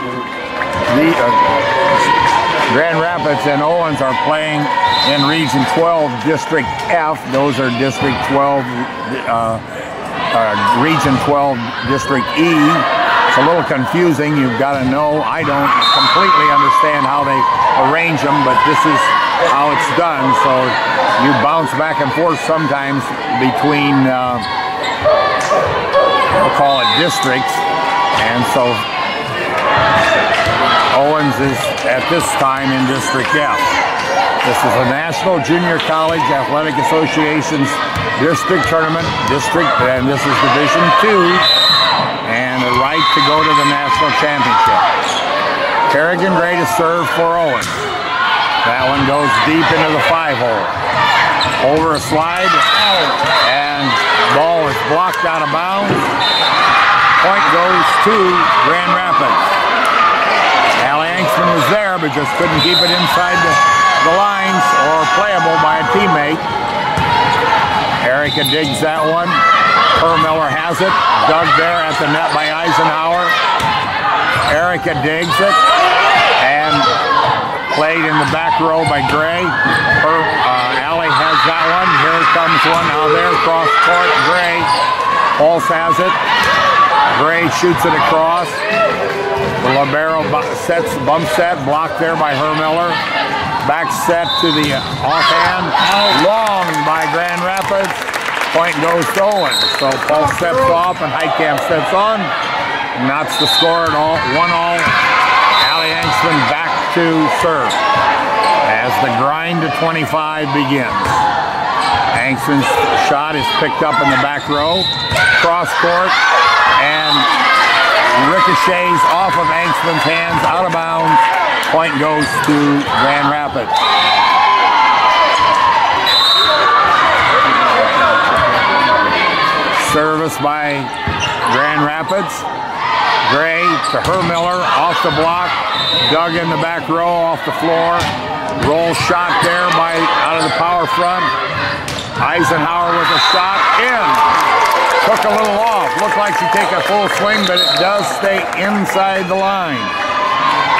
Grand Rapids and Owens are playing in Region 12, District F. Those are District 12, Region 12, District E. It's a little confusing. You've got to know. I don't completely understand how they arrange them, but this is how it's done. So you bounce back and forth sometimes between, we'll call it districts. And so Owens is at this time in District F. This is a National Junior College Athletic Association's district tournament, and this is Division 2. And the right to go to the national championship. Kerrigan Gray to serve for Owens. That one goes deep into the 5-hole. Over a slide, and ball is blocked out of bounds. Point goes to Grand Rapids. Allie Angstman was there, but just couldn't keep it inside the lines or playable by a teammate. Erica digs that one. Miller has it, dug there at the net by Eisenhower. Erica digs it, and played in the back row by Gray. Allie has that one. Here comes one out there, cross court. Gray. Pulse has it. Gray shoots it across. The libero sets bump set, blocked there by Miller. Back set to the offhand. Long by Grand Rapids. Point goes to Owens. So Paul steps off and Heitkamp steps on. Knocks the score at 1-all. Allie Angstman back to serve as the grind to 25 begins. Angstman's shot is picked up in the back row. Cross court, and ricochets off of Angstman's hands, out of bounds. Point goes to Grand Rapids. Service by Grand Rapids. Gray to Hermiller, off the block. Dug in the back row, off the floor. Roll shot there by out of the power front. Eisenhower with a shot, in. Took a little off. Looked like she'd take a full swing, but it does stay inside the line.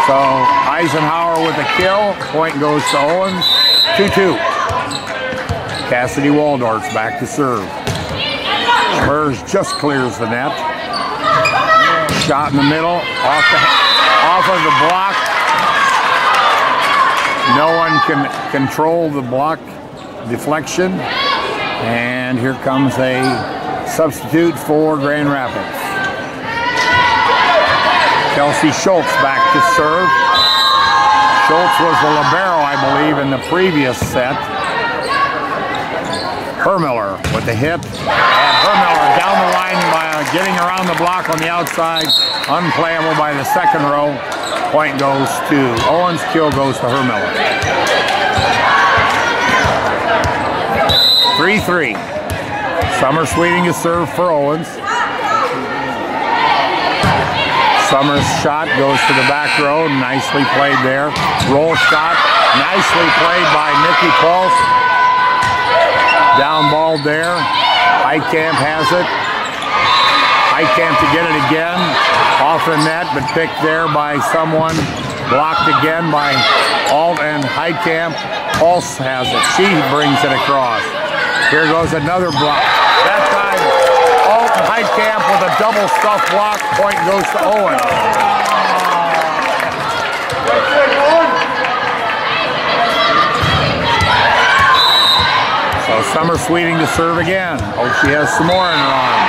So Eisenhower with a kill. Point goes to Owens. 2-2. Cassidy Waldorf's back to serve. Hers just clears the net. Shot in the middle, off of the block. No one can control the block deflection. And here comes a substitute for Grand Rapids. Kelsey Schultz back to serve. Schultz was the libero, I believe, in the previous set. Hermiller with the hit. And Hermiller down the line by getting around the block on the outside. Unplayable by the second row. Point goes to Owens. Kill goes to Hermiller. 3-3. Summer Sweeting to serve for Owens. Summer's shot goes to the back row. Nicely played there. Roll shot. Nicely played by Nikki Pulse. Down ball there. Heitkamp has it. Heitkamp to get it again. Off the net, but picked there by someone. Blocked again by Alt and Heitkamp. Pulse has it. She brings it across. Here goes another block. That time, Alt and Heitkamp with a double stuff block. Point goes to Owen. So Summer Sweeting to serve again. Hope she has some more in her arm.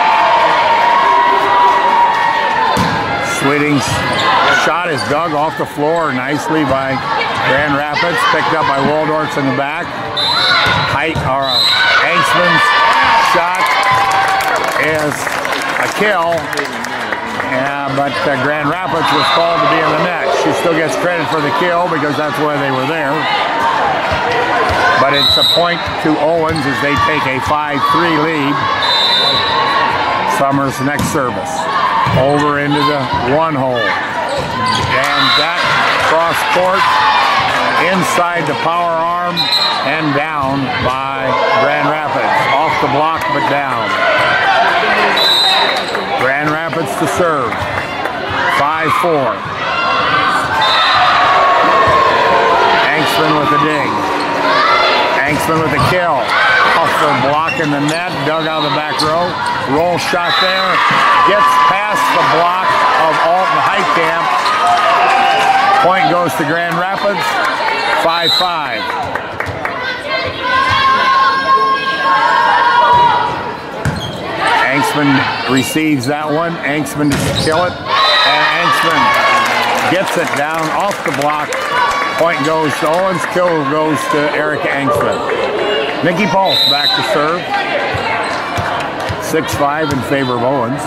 Sweeting's shot is dug off the floor nicely by Grand Rapids. Picked up by Waldorf's in the back. Angstman's shot is a kill. Yeah, but Grand Rapids was called to be in the net. She still gets credit for the kill because that's why they were there. But it's a point to Owens as they take a 5-3 lead. Summers next service. Over into the one hole. And that cross court inside the power arm and down by Grand Rapids. Off the block but down. Grand Rapids to serve. 5-4. Angstman with the dig. Angstman with a kill. Off the block in the net, dug out of the back row. Roll shot there. Gets past the block of Alt and Heitkamp. Point goes to Grand Rapids. 5-5. Angstman receives that one. Angstman to kill it. And Angstman gets it down off the block. Point goes to Owens, kill goes to Erica Angstman. Nikki Pulse back to serve. 6-5 in favor of Owens.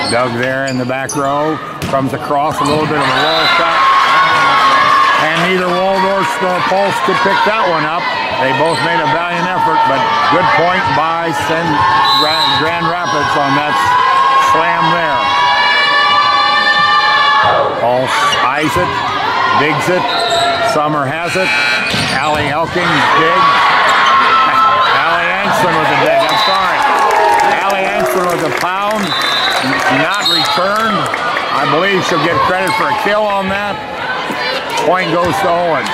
Dug there in the back row. Comes across a little bit of a roll shot. And neither Waldorf nor Pulse could pick that one up. They both made a valiant effort, but good point by Grand Rapids on that slam there. Pulse eyes it, digs it. Summer has it. Allie Elking, dig. Allie Angstman with a dig, I'm sorry. Allie Angstman with a pound, not returned. I believe she'll get credit for a kill on that. Point goes to Owens.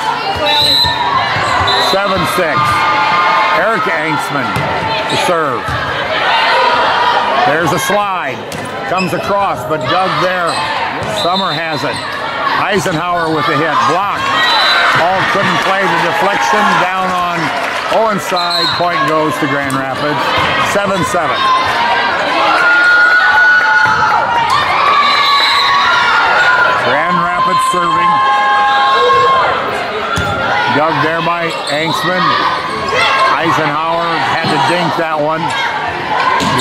7-6. Erica Angstman to serve. There's a slide. Comes across, but dug there. Summer has it. Eisenhower with the hit. Block. All couldn't play the deflection. Down on Owens' side. Point goes to Grand Rapids. 7-7. Grand Rapids serving. Dug there by Angstman. Eisenhower had to dink that one.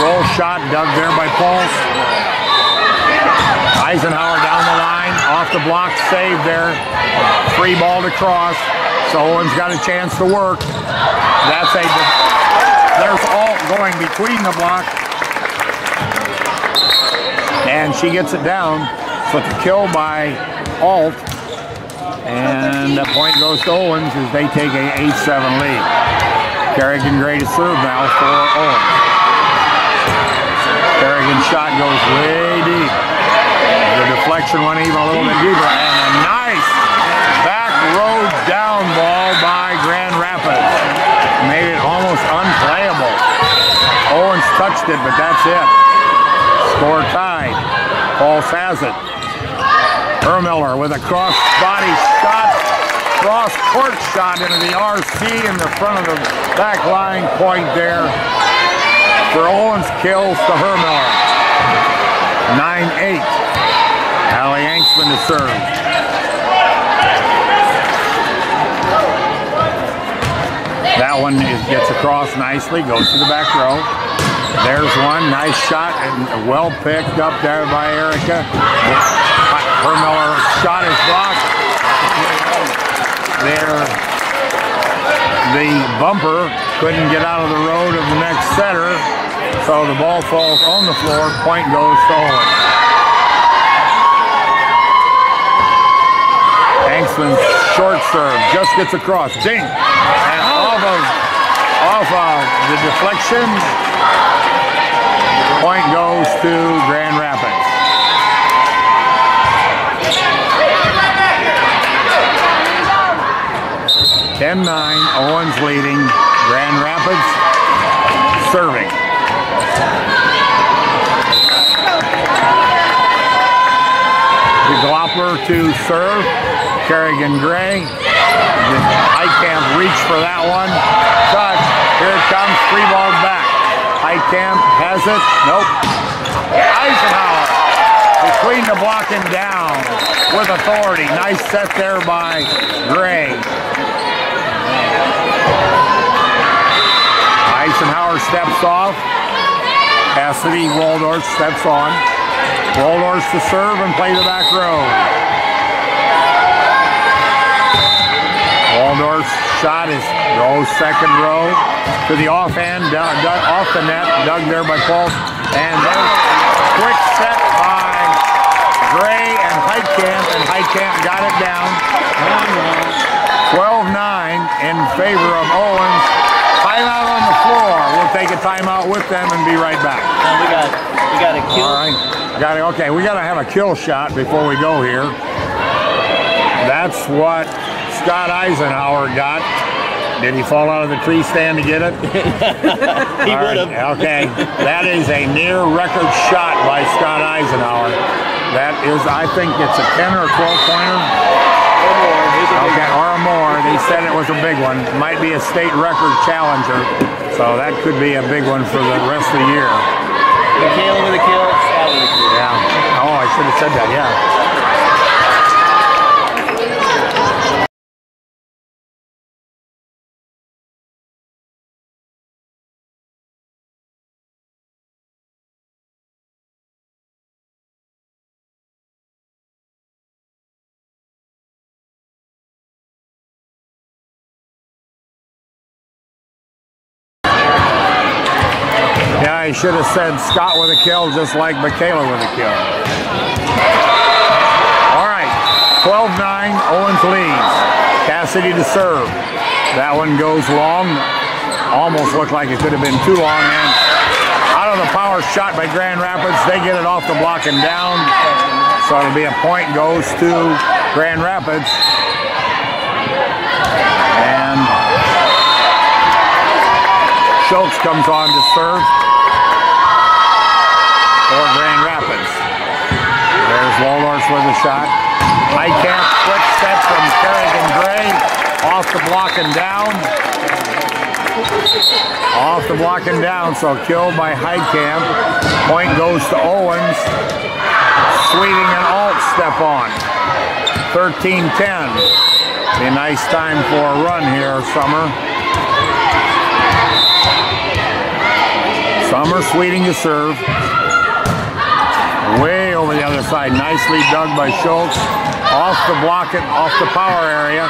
Roll shot dug there by Pulse. Eisenhower down the line, off the block, save there. Free ball to cross. So Owens got a chance to work. There's Alt going between the block. And she gets it down. So it's a kill by Alt. And the point goes to Owens as they take a 8-7 lead. Kerrigan Gray to serve now for Owens. Kerrigan's shot goes way deep. The deflection went even a little bit deeper. And a nice back road down ball by Grand Rapids. Made it almost unplayable. Owens touched it, but that's it. Score tied. Pulse has it. Ermiller with a cross body shot, cross court shot into the RC in the front of the back line. Point there for Owens, kills to Hermiller. 9-8. Allie Yanksman to serve. That one gets across nicely, goes to the back row. There's one, nice shot, and well picked up there by Erica. Hermiller shot is blocked. There, the bumper couldn't get out of the road of the next setter, so the ball falls on the floor. Point goes to Owens. Hanksman's short serve just gets across. Ding! And off of the deflection, point goes to Grand Rapids. 10-9, Owens leading. Grand Rapids serving. The Gloppler to serve. Kerrigan Gray. Heitkamp reached for that one. Touch. Here it comes. Free ball back. Heitkamp has it. Nope. Eisenhower between the block and down with authority. Nice set there by Gray. Eisenhower steps off. Cassidy Waldorf steps on. Waldorf to serve and play the back row. Waldorf's shot goes second row to the offhand, off the net, dug there by Paul. And there's a quick set by Gray and Heitkamp got it down. 12-9 in favor of Owens. Timeout on the floor. We'll take a timeout with them and be right back. We got a kill. All right. Okay, we got to have a kill shot before we go here. That's what Scott Eisenhower got. Did he fall out of the tree stand to get it? He would have. Okay, that is a near record shot by Scott Eisenhower. That is, I think it's a 10 or 12 pointer. Okay, or more. They said it was a big one. Might be a state record challenger. So that could be a big one for the rest of the year. Michaela with a kill, Scott with a kill. Yeah. Oh, I should have said that, yeah. I should have said Scott with a kill, just like Michaela with a kill. All right, 12-9, Owens leads. Cassidy to serve. That one goes long. Almost looked like it could have been too long. And out of the power shot by Grand Rapids, they get it off the block and down. So it'll be a point goes to Grand Rapids. And Schultz comes on to serve for Grand Rapids. There's Waldorf with a shot. Heitkamp, quick set from Kerrigan Gray. Off the block and down. Off the block and down, so killed by Heitkamp. Point goes to Owens. Sweeting and Alt step on. 13-10. Be a nice time for a run here, Summer. Summer Sweeting to serve. Way over the other side. Nicely dug by Schultz. Off the block, off the power area.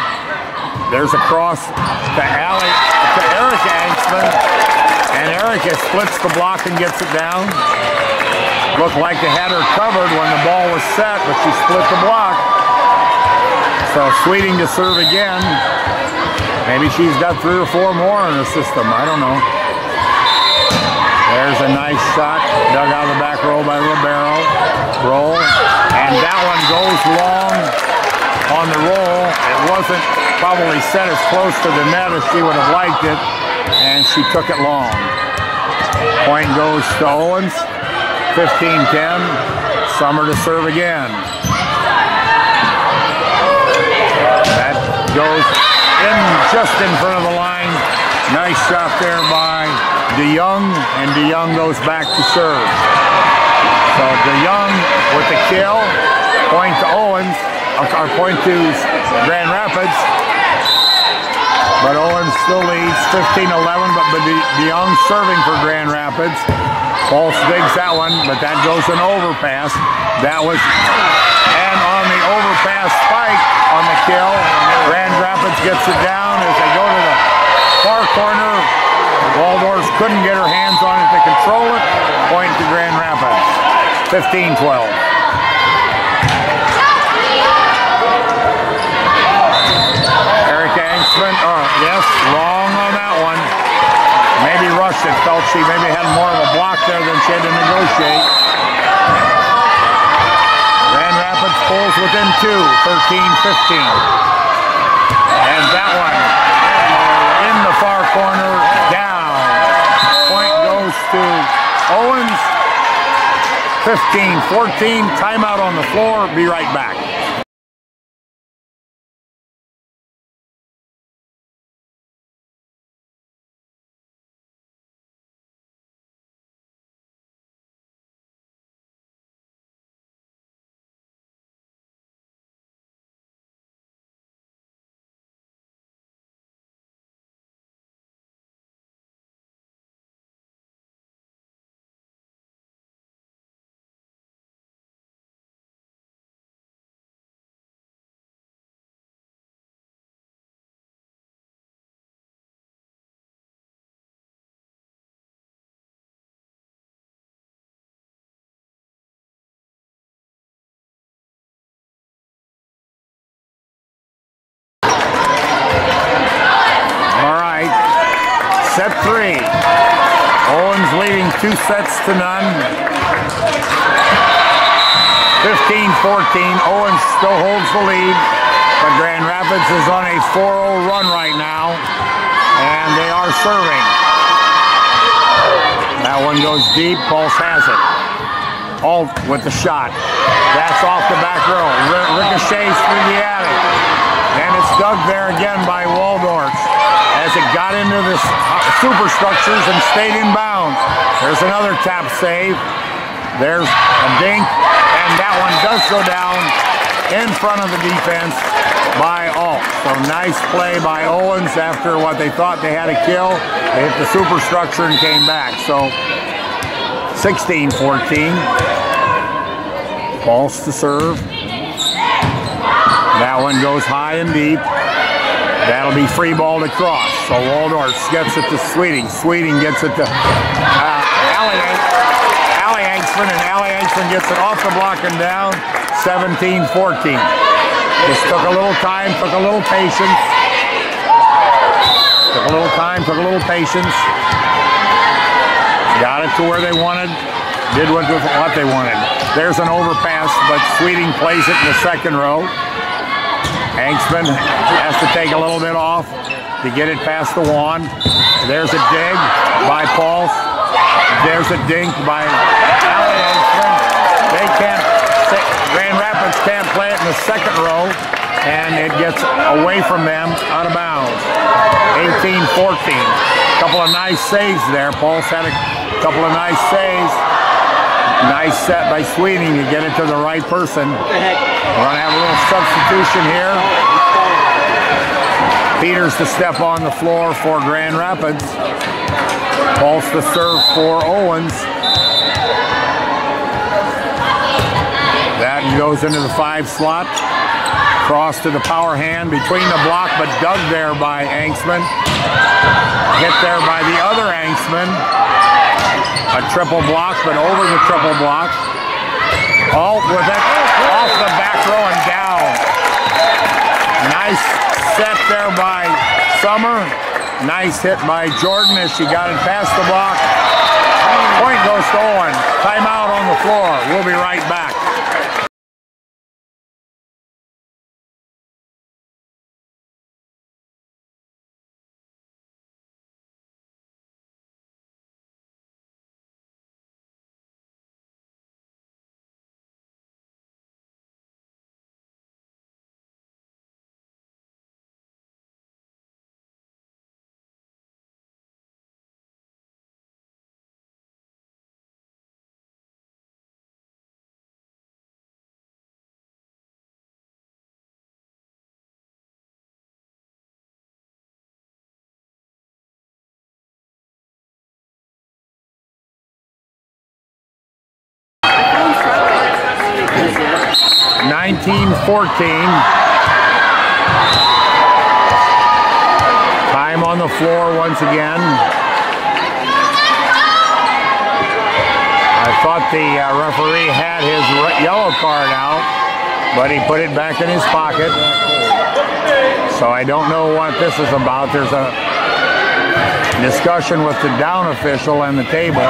There's a cross to Erica Angstman. And Erica splits the block and gets it down. Looked like they had her covered when the ball was set, but she split the block. So Sweeting to serve again. Maybe she's got 3 or 4 more in her system. I don't know. There's a nice shot dug out of the back row by Libero. Roll. And that one goes long on the roll. It wasn't probably set as close to the net as she would have liked it. And she took it long. Point goes to Owens. 15-10. Summer to serve again. That goes in just in front of the line. Nice shot there by DeYoung, and DeYoung goes back to serve. So DeYoung with the kill. Point to Owens, or point to Grand Rapids. But Owens still leads 15-11, but DeYoung serving for Grand Rapids. Pulse digs that one, but that goes an overpass. That was, and on the overpass spike on the kill, Grand Rapids gets it down as they go to the far corner. Waldorf couldn't get her hands on it to control it. Point to Grand Rapids, 15-12. Erica Angstman, yes, wrong on that one. Maybe rushed it, felt she maybe had more of a block there than she had to negotiate. Grand Rapids pulls within 2, 13-15. And that one in the far corner, down. Point goes to Owens. 15-14, timeout on the floor, be right back. Set 3. Owens leading 2 sets to none. 15-14. Owens still holds the lead, but Grand Rapids is on a 4-0 run right now, and they are serving. That one goes deep. Pulse has it. Alt with the shot. That's off the back row. Ricochets through the attic. And it's dug there again by Waldorf as it got into the superstructures and stayed in bounds. There's another tap save. There's a dink, and that one does go down in front of the defense by Alt. So nice play by Owens after what they thought they had a kill. They hit the superstructure and came back. So 16-14. Pulse to serve. That one goes high and deep. That'll be free ball to cross. So Waldorf gets it to Sweeting. Sweeting gets it to Allie Angstman, and Allie Angstman gets it off the block and down. 17-14. This took a little time, took a little patience. Took a little time, took a little patience. Got it to where they wanted. Did what they wanted. There's an overpass, but Sweeting plays it in the second row. Angstman has to take a little bit off to get it past the wand. There's a dig by Pulse. There's a dink by Allie Angstman. They can't, Grand Rapids can't play it in the second row, and it gets away from them out of bounds. 18-14. Couple of nice saves there. Pulse had a couple of nice saves. Nice set by Sweeting to get it to the right person. We're going to have a little substitution here. Peters to step on the floor for Grand Rapids. Pulse to serve for Owens. That goes into the 5 slot. Cross to the power hand between the block, but dug there by Anksman. Hit there by the other Anksman. A triple block, but over the triple block. Alt with it off the back row and down. Nice set there by Summer. Nice hit by Jordan as she got it past the block. Point goes to Owens. Timeout on the floor. We'll be right back. Time on the floor once again. I thought the referee had his yellow card out, but he put it back in his pocket. So I don't know what this is about. There's a discussion with the down official and the table.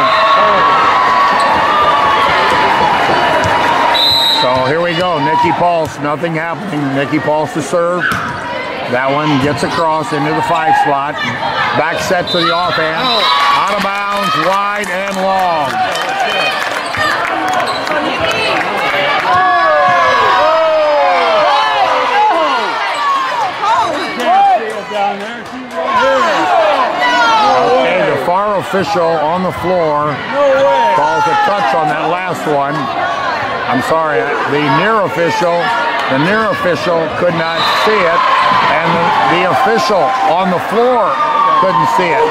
So here we go, Nikki Pulse, nothing happening. Nikki Pulse to serve. That one gets across into the 5 slot. Back set to the offhand. Out of bounds, wide and long. Okay, the far official on the floor calls a touch on that last one. I'm sorry, the near official could not see it, and the official on the floor couldn't see it.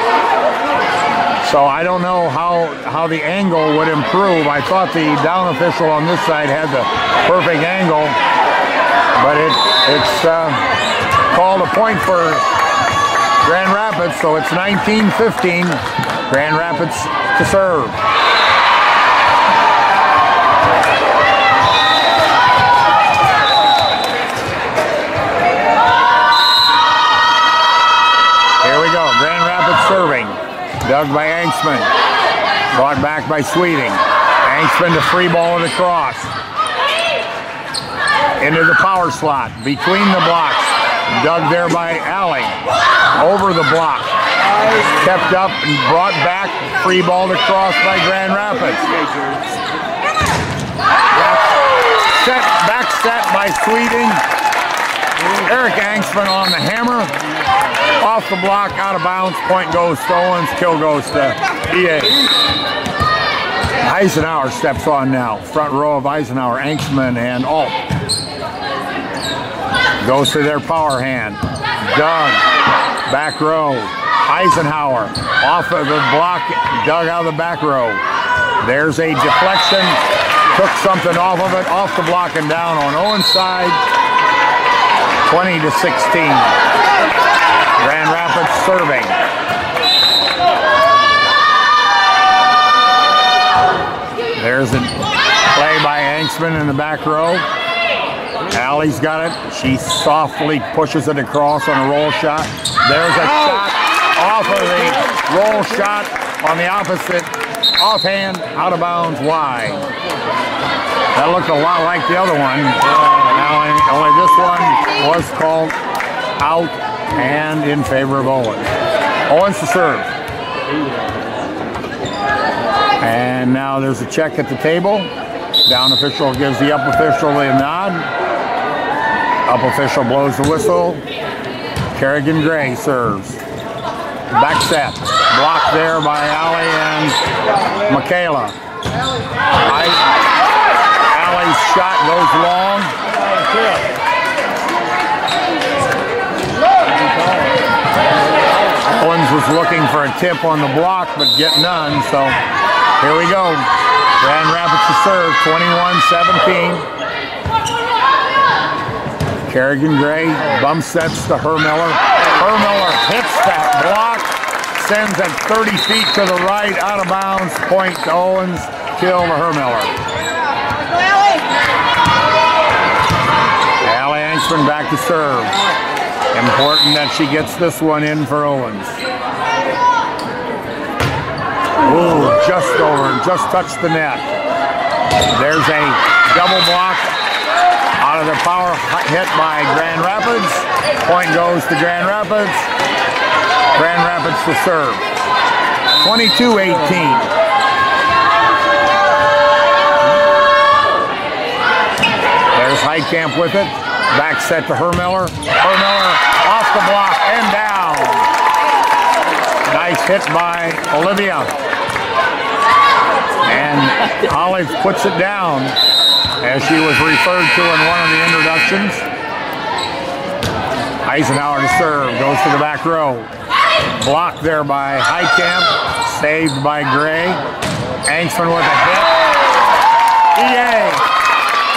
So I don't know how the angle would improve. I thought the down official on this side had the perfect angle, but it's called a point for Grand Rapids, so it's 19-15, Grand Rapids to serve. Serving. Dug by Anksman. Brought back by Sweeting. Anksman to free ball it across. Into the power slot. Between the blocks. Dug there by Alley. Over the block. Kept up and brought back. Free ball across by Grand Rapids. Back set by Sweeting. Eric Anksman on the hammer. Off the block, out of bounds, point goes to Owens, kill goes to EA. Eisenhower steps on now. Front row of Eisenhower, Anksman and Alt. Goes to their power hand. Doug, back row. Eisenhower, off of the block, Doug out of the back row. There's a deflection, took something off of it, off the block and down on Owens' side. 20-16. Grand Rapids serving. There's a play by Anksman in the back row. Allie's got it. She softly pushes it across on a roll shot. There's a shot off of the roll shot on the opposite offhand, out of bounds, wide. That looked a lot like the other one. Now, only this one was called out and in favor of Owens. Owens to serve. And now there's a check at the table. Down official gives the up official a nod. Up official blows the whistle. Kerrigan Gray serves. Back set. Blocked there by Allie and Michaela. Allie's shot goes long. Owens was looking for a tip on the block, but get none. So here we go. Grand Rapids to serve, 21-17. Kerrigan Gray bump sets to Hermiller. Hermiller hits that block, sends it 30 feet to the right, out of bounds. Point to Owens, kill to Hermiller. Allie Angstman back to serve. Important that she gets this one in for Owens. Ooh, just over, just touched the net. There's a double block out of the power hit by Grand Rapids. Point goes to Grand Rapids. Grand Rapids to serve. 22-18. There's Heitkamp with it. Back set to Hermiller. Hermiller off the block and down. Nice hit by Olivia. And Olive puts it down, as she was referred to in one of the introductions. Eisenhower to serve, goes to the back row. Blocked there by Heitkamp, saved by Gray. Angstman with a hit. EA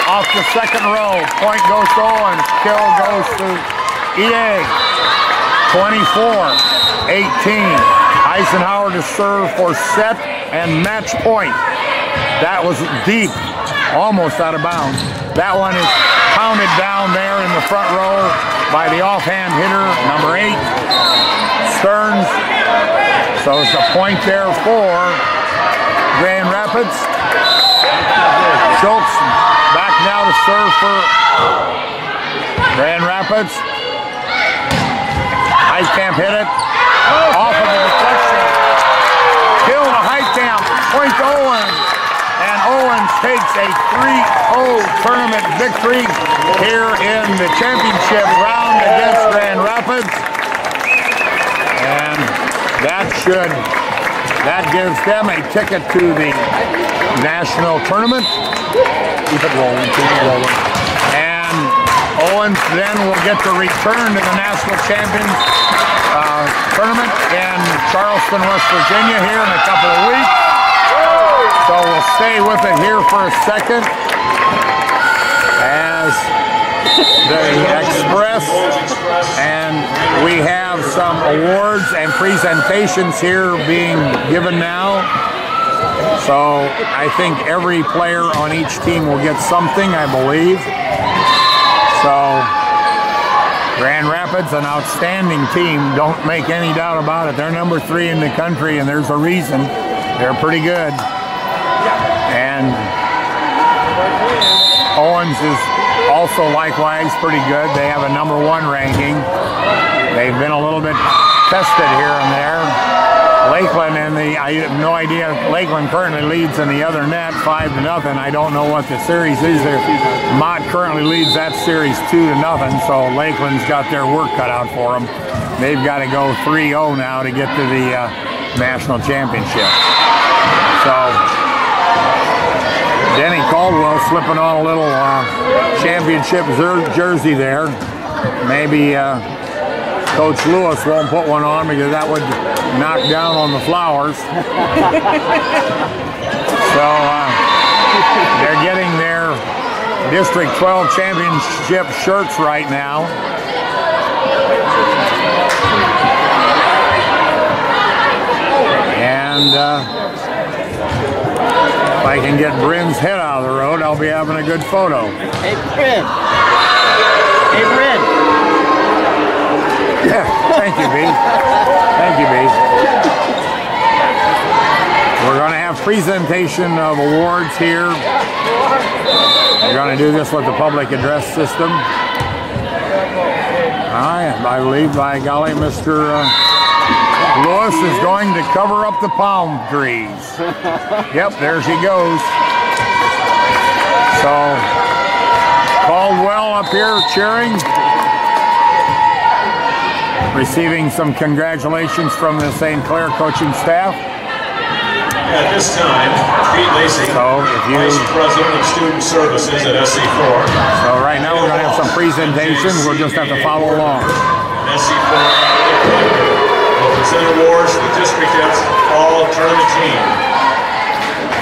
off the second row. Point goes to Owens. Kill goes to EA. 24-18. Eisenhower to serve for set and match point. That was deep, almost out of bounds. That one is pounded down there in the front row by the offhand hitter, number 8, Stearns. So it's a point there for Grand Rapids. Schultz back now to serve for Grand Rapids. Heitkamp hit it. Off of the deflection. Kill to Heitkamp. Point to Owens. And Owens takes a 3-0 tournament victory here in the championship round against Grand Rapids. And that gives them a ticket to the national tournament. Keep it rolling, keep it rolling. And Owens then will get to return to the national champions tournament in Charleston, West Virginia here in a couple of weeks. So we'll stay with it here for a second as the Express, and we have some awards and presentations here being given now. So I think every player on each team will get something, I believe. So Grand Rapids, an outstanding team, don't make any doubt about it. They're number 3 in the country, and there's a reason. They're pretty good. And Owens is also likewise pretty good. They have a number 1 ranking. They've been a little bit tested here and there. Lakeland I have no idea. Lakeland currently leads in the other net 5-0. I don't know what the series is there. Mott currently leads that series 2-0, so Lakeland's got their work cut out for them. They've got to go 3-0 now to get to the national championship. So Denny Caldwell slipping on a little championship jersey there. Maybe Coach Lewis won't put one on because that would knock down on the flowers. So they're getting their District 12 championship shirts right now. And if I can get Bryn's head out of the road, I'll be having a good photo. Hey, Bryn. Hey, Bryn. Yeah, thank you, B. Thank you, B. We're going to have presentation of awards here. We're going to do this with the public address system. I believe, by golly, Mr. Lewis is going to cover up the palm trees. Yep, there she goes. So, Caldwell up here cheering. Receiving some congratulations from the St. Clair coaching staff. At this time, Pete Lacey, Vice President of Student Services at SC4. So right now we're going to have some presentations. We'll just have to follow along. SC4 will present awards to the District F's all-tournament team.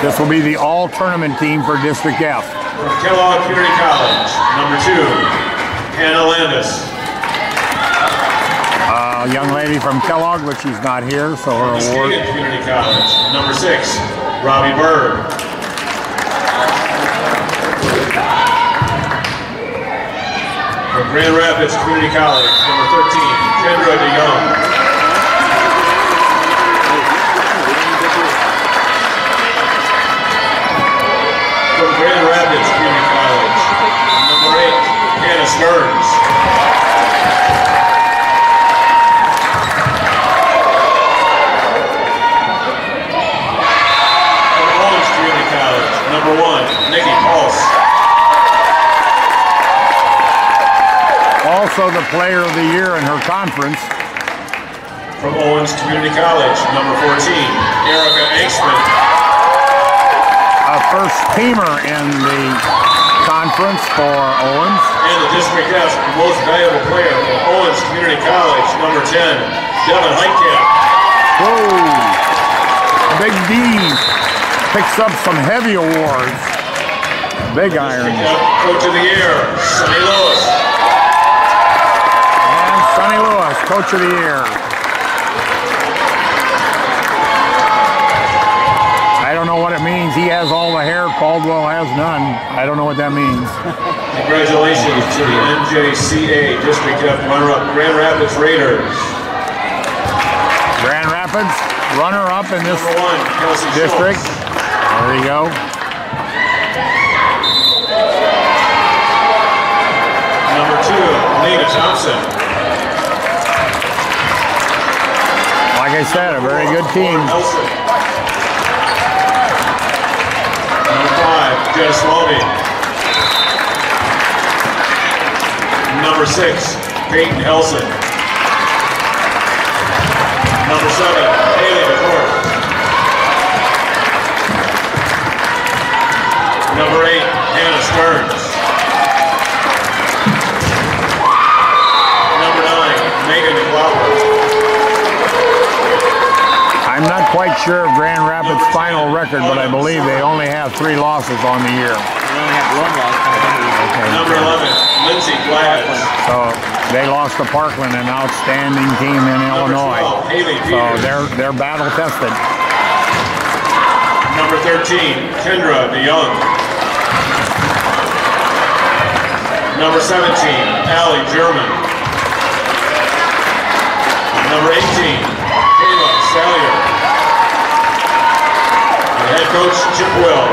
This will be the all-tournament team for District F. From Kellogg Community College, number 2, Hannah Landis. A young lady from Kellogg, but she's not here, so her award. Muskegon Community College, number 6, Robbie Bird. From Grand Rapids Community College, number 13, Kendra DeYoung. From Grand Rapids Community College, number 8, Hannah Stearns. From Owens Community College, number 1, Nikki Pulse. Also the player of the year in her conference. From Owens Community College, number 14, Erica Aikman. A first teamer in the conference for Owens. And the District F's most valuable player from Owens Community College, number 10, Devin Heitkamp. Whoa! Big D picks up some heavy awards. Big Iron. Coach of the Year, Sonny Lewis. And Sonny Lewis, Coach of the Year. I don't know what it means. He has all the hair, Caldwell has none. I don't know what that means. Congratulations to the NJCA District F runner-up, Grand Rapids Raiders. Grand Rapids, runner-up in this Number 1, Kelsey district. Schultz. There you go. Number 2, Lena Thompson. Like I said, a very good team. Nelson. Number 5, Jess Lovey. Number 6, Peyton Helson. Number 7, Haley McCourt. Number 8, Hannah Stearns. Number 9, Megan McLaughlin. I'm not quite sure of Grand Rapids' final record, but I believe they only have 3 losses on the year. They only have 1 loss. Okay. Number 11, Lindsay Gladys. So they lost to Parkland, an outstanding team in Illinois. 12, Haley So Peters. they're battle tested. Number 13, Kendra DeYoung. Number 17, Allie German. Number 18, Kayla Salyer. And head coach Chip Will.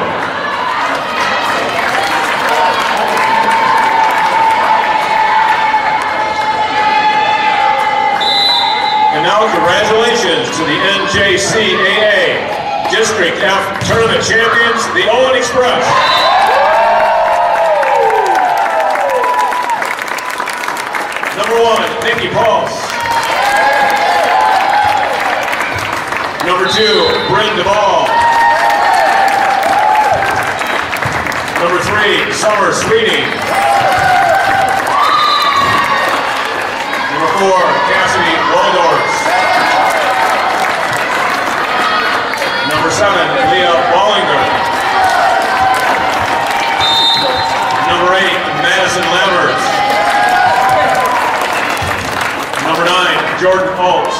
And now congratulations to the NJCAA District F Tournament Champions, the Owen Express. Number 1, Nikki Pulse. Number 2, Bryn Duvall. Number 3, Summer Sweeting. Number 4, Cassidy Waldorf. Number 7, Leah Wallinger. Number 8, Madison Lamberts. Number 9, Jordan Alt.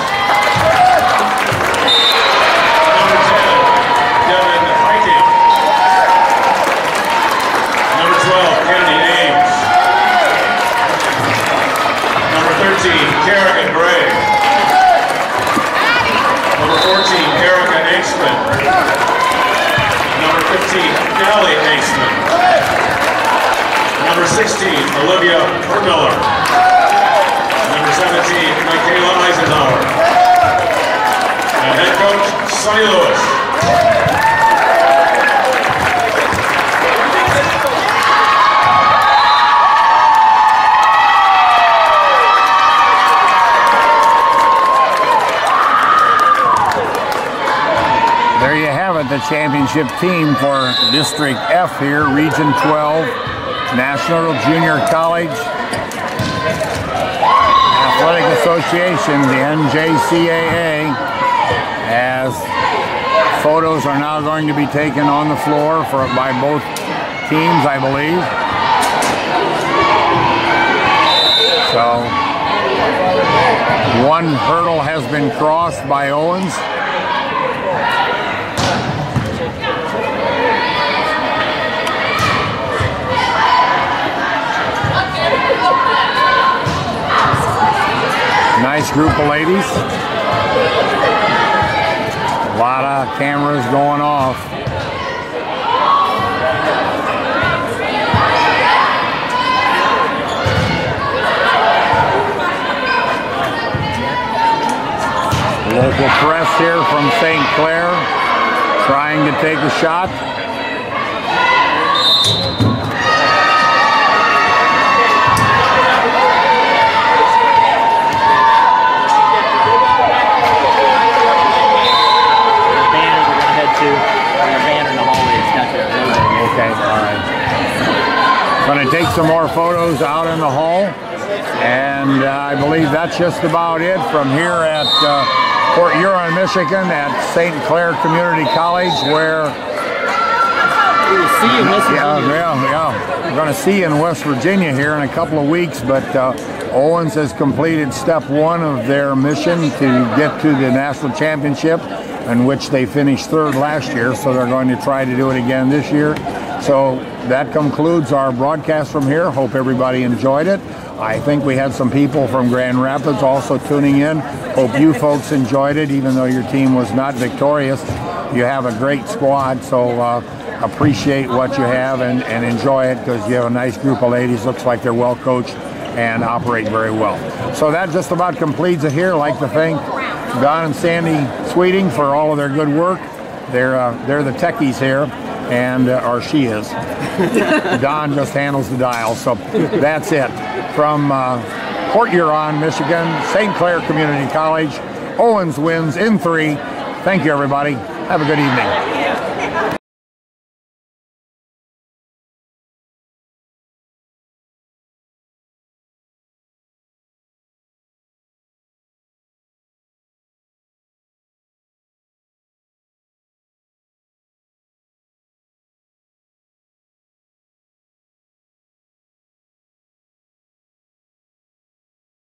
Number 10, Devin Hiking. Number 12, Kennedy Ames. Number 13, Kerrigan Gray. Number 14, Erica Aikman. Number 15, Nellie Aikman. Number 16, Olivia Vermiller. Number 17, Michaela Eisenhower. And head coach, Sonny Lewis. There you have it, the championship team for District F here, Region 12, National Junior College. Athletic Association, the NJCAA, as photos are now going to be taken on the floor by both teams, I believe. So, one hurdle has been crossed by Owens. Nice group of ladies. A lot of cameras going off. Local press here from St. Clair trying to take a shot. Okay, all right. Going to take some more photos out in the hall, and I believe that's just about it from here at Port Huron, Michigan, at St. Clair Community College, where we will see you in West Virginia. Yeah. We're going to see you in West Virginia here in a couple of weeks, but Owens has completed step one of their mission to get to the national championship, in which they finished third last year, so they're going to try to do it again this year. So that concludes our broadcast from here. Hope everybody enjoyed it. I think we had some people from Grand Rapids also tuning in. Hope you folks enjoyed it, even though your team was not victorious. You have a great squad, so appreciate what you have and enjoy it, because you have a nice group of ladies. Looks like they're well coached and operate very well. So that just about completes it here. I'd like to thank Don and Sandy Sweeting for all of their good work. They're the techies here, and or she is. Don just handles the dial. So that's it from Port Huron, Michigan, St. Clair Community College. Owens wins in 3. Thank you, everybody. Have a good evening.